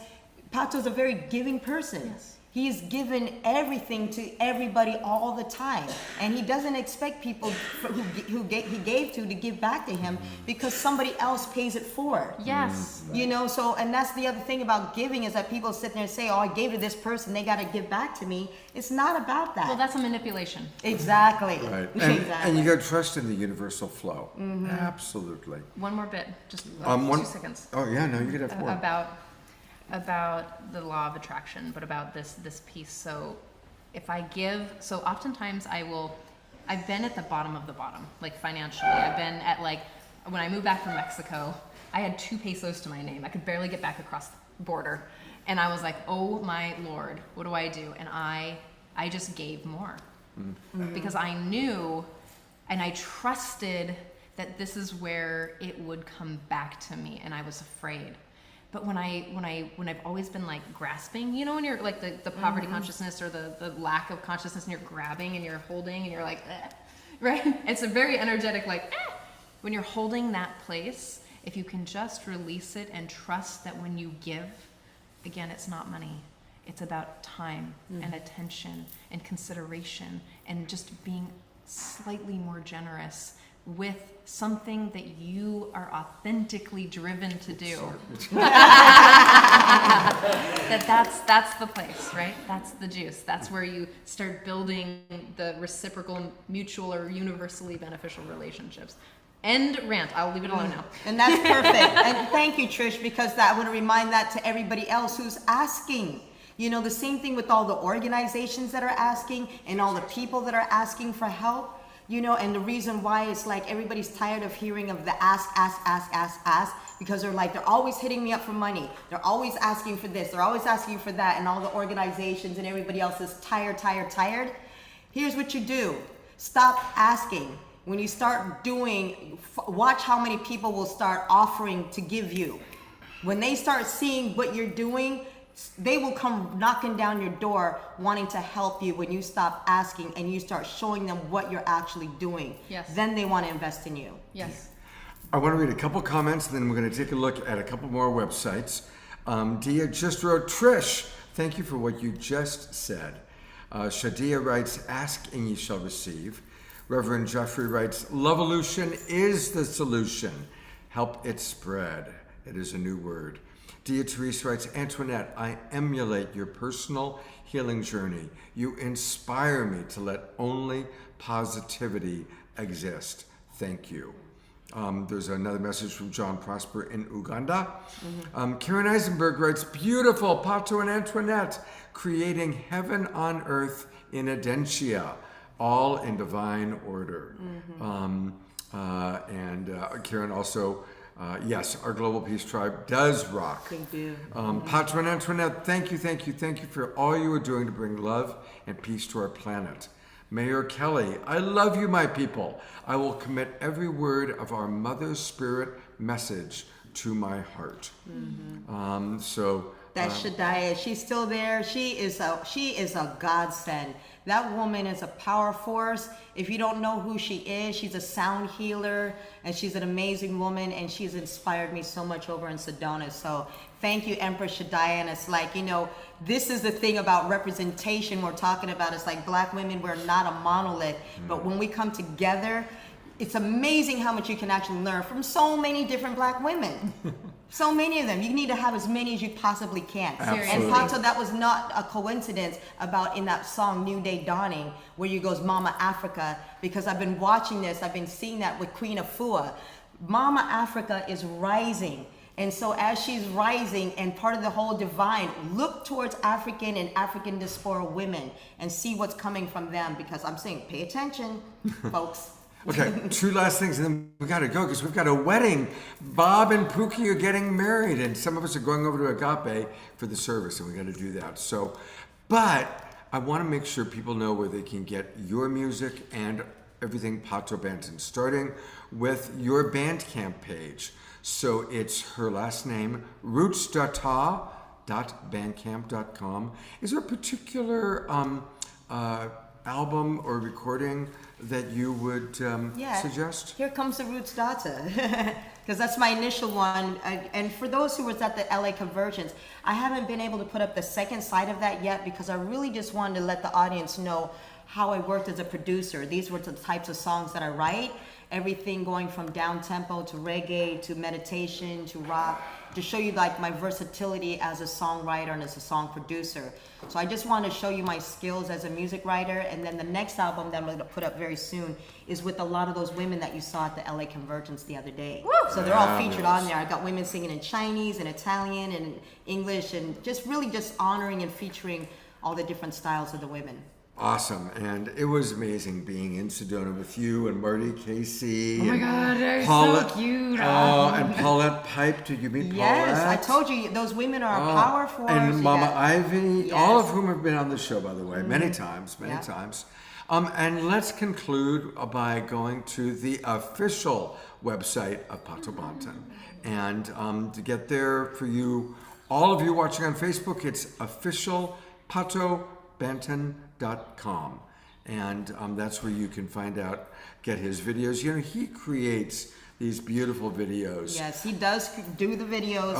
Pato's a very giving person. Yes. He's given everything to everybody all the time. And he doesn't expect people who he gave to give back to him because somebody else pays it forward. Yes. You know, so, and that's the other thing about giving is that people sit there and say, oh, I gave to this person, they got to give back to me. It's not about that. Well, that's a manipulation. Exactly. Right. Exactly. And you got to trust in the universal flow. Absolutely. One more bit, just 2 seconds. Oh, yeah, no, you could have more. About the law of attraction, but about this piece. So if I give, so oftentimes I've been at the bottom of the bottom, like financially. I've been at like, when I moved back from Mexico, I had 2 pesos to my name. I could barely get back across the border. And I was like, oh my Lord, what do I do? And I just gave more because I knew and I trusted that this is where it would come back to me, and I was afraid. But when I've always been like grasping, you know, when you're like the poverty consciousness or the lack of consciousness and you're grabbing and you're holding and you're like, right? It's a very energetic, like, when you're holding that place, if you can just release it and trust that when you give, again, it's not money. It's about time and attention and consideration and just being slightly more generous with something that you are authentically driven to do. That's the place, right? That's the juice. That's where you start building the reciprocal, mutual, or universally beneficial relationships. End rant. I'll leave it alone now. And that's perfect. And thank you, Trish, because I want to remind that to everybody else who's asking. You know, the same thing with all the organizations that are asking and all the people that are asking for help. You know, and the reason why it's like everybody's tired of hearing of the ask, because they're always hitting me up for money. They're always asking for this. They're always asking for that. And all the organizations and everybody else is tired. Here's what you do. Stop asking. When you start doing, watch how many people will start offering to give you. When they start seeing what you're doing, they will come knocking down your door wanting to help you when you stop asking and you start showing them what you're actually doing. Yes. Then they want to invest in you. Yes. I want to read a couple comments, and then we're going to take a look at a couple more websites. Dia just wrote, Trish, thank you for what you just said. Shadia writes, ask and ye shall receive. Reverend Jeffrey writes, Lovolution is the solution. Help it spread. It is a new word. Dia Therese writes, Antoinette, I emulate your personal healing journey. You inspire me to let only positivity exist. Thank you. There's another message from John Prosper in Uganda. Karen Eisenberg writes, beautiful, Pato and Antoinette, creating heaven on earth in Adentia, all in divine order. Karen also, yes, our Global Peace Tribe does rock. Thank you. Pato and Antoinette, thank you for all you are doing to bring love and peace to our planet. Mayor Kelly, I love you, my people. I will commit every word of our Mother Spirit message to my heart. That's Shadia. She's still there. She is a godsend. That woman is a power force. If you don't know who she is, she's a sound healer, and she's an amazing woman, and she's inspired me so much over in Sedona. So thank you, Empress Shadia. And it's like, you know, this is the thing about representation we're talking about. It's like Black women, we're not a monolith, but when we come together, it's amazing how much you can actually learn from so many different Black women. So many of them. You need to have as many as you possibly can. Absolutely. And Pato, that was not a coincidence about in that song New Day Dawning, where you goes Mama Africa, because I've been watching this, I've been seeing that with Queen Afua. Mama Africa is rising. And so as she's rising and part of the whole divine, look towards African and African diaspora women and see what's coming from them, because I'm saying pay attention, folks. Okay, two last things, and then we gotta go because we've got a wedding. Bob and Pookie are getting married, and some of us are going over to Agape for the service, and we gotta do that. So, but I wanna make sure people know where they can get your music and everything Pato Banton, starting with your Bandcamp page. So it's her last name, rootsdata.bandcamp.com. Is there a particular album or recording that you would suggest? Here comes the Roots Data, because that's my initial one. And for those who was at the LA Convergence, I haven't been able to put up the second side of that yet, because I really just wanted to let the audience know how I worked as a producer. These were the types of songs that I write. Everything going from down tempo to reggae to meditation to rock, to show you like my versatility as a songwriter and as a song producer. So I just want to show you my skills as a music writer. And then the next album that I'm going to put up very soon is with a lot of those women that you saw at the LA Convergence the other day. Woo! So they're all featured on there. I got women singing in Chinese and Italian and English, and just really just honoring and featuring all the different styles of the women. Awesome, and it was amazing being in Sedona with you and Marty Casey. Oh my God, they're Paulette, so cute. Oh, and Paulette Pipe. Did you meet Paulette? Yes, I told you, those women are a power force. And Mama Ivy, Yes. all of whom have been on the show, by the way, many times. And let's conclude by going to the official website of Pato Banton. And to get there for you, all of you watching on Facebook, it's official PatoBanton.com, and that's where you can find out, get his videos. You know, he creates these beautiful videos. Yes, he does do the videos.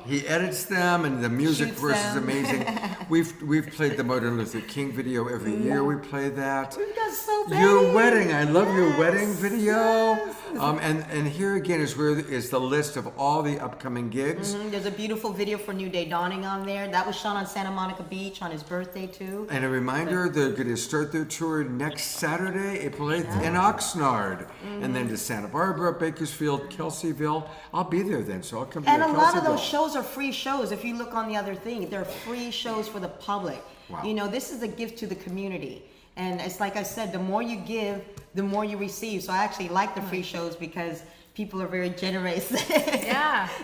He edits them, and the music shoots verse is them. amazing. We've played the Martin Luther King video every year. We play that. We've got so many. Your wedding, I love your wedding video. And here again is where is the list of all the upcoming gigs. There's a beautiful video for New Day Dawning on there. That was shot on Santa Monica Beach on his birthday too. And a reminder, they're going to start their tour next Saturday, April 8th in Oxnard. And then to Santa Barbara, Bakersfield, Kelseyville. I'll be there then, so I'll come to And a lot of Kelseyville. those shows are free shows. If you look on the other thing, they're free shows for the public. Wow. You know, this is a gift to the community. And it's like I said, the more you give, the more you receive. So I actually like the free shows because people are very generous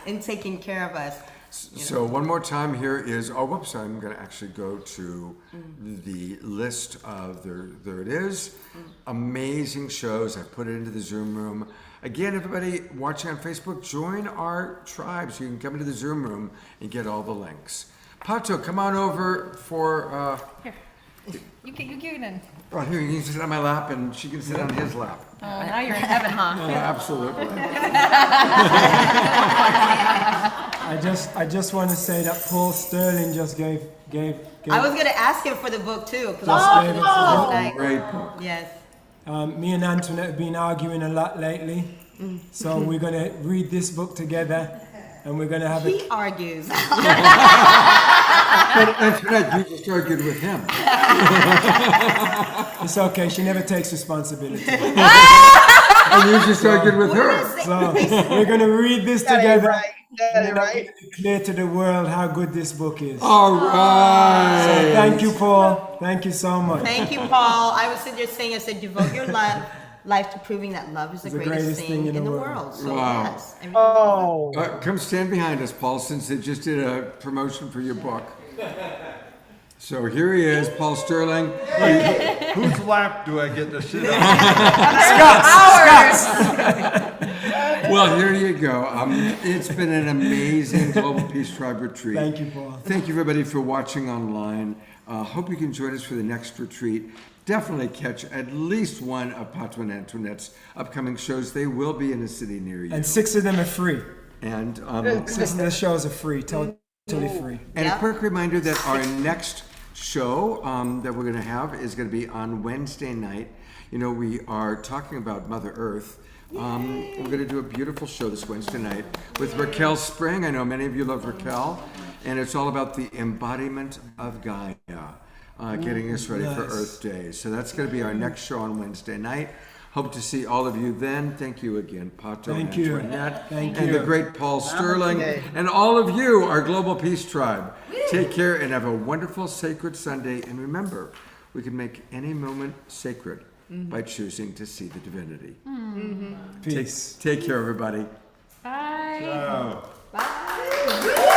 in taking care of us. So one more time, here is our website. I'm going to actually go to the list of, there it is. Amazing shows. I've put it into the Zoom room. Again, everybody watching on Facebook, join our tribe so you can come into the Zoom room and get all the links. Pato, come on over for... Here. You get in. Oh, here, you can sit on my lap and she can sit on his lap. Oh, now you're in heaven, huh? Absolutely. I just want to say that Paul Sterling just gave I was going to ask him for the book too. Great book. Yes. Me and Antoinette have been arguing a lot lately, so we're going to read this book together, and we're going to have He argues. But Antoinette, you just argued with him. It's okay, she never takes responsibility. And you just argued with her. So we're going to read this together. Clear to the world how good this book is. All right. So thank you, Paul. Thank you so much. Thank you, Paul. I was sitting there saying, I said, devote your life to proving that love is the greatest thing in the world. So Wow. yes. Come stand behind us, Paul, since they just did a promotion for your book. So here he is, Paul Sterling. Whose lap do I get to sit on? Well, here you go. It's been an amazing Global Peace Tribe retreat. Thank you, Paul. Thank you, everybody, for watching online. Hope you can join us for the next retreat. Definitely catch at least one of Pato and Antoinette's upcoming shows. They will be in a city near you. And 6 of them are free. And 6 of the shows are free, totally free. And a quick reminder that our next show that we're going to have is going to be on Wednesday night. You know, we are talking about Mother Earth. We're going to do a beautiful show this Wednesday night with Raquel Spring. I know many of you love Raquel. And it's all about the embodiment of Gaia, getting us ready for Earth Day. So that's going to be our next show on Wednesday night. Hope to see all of you then. Thank you again, Pato and Thank you. Antoinette, Thank and you. the great Paul Sterling, and all of you, our Global Peace Tribe. Take care and have a wonderful, sacred Sunday. And remember, we can make any moment sacred by choosing to see the divinity. Peace. Take care, everybody. Bye. Ciao. Bye.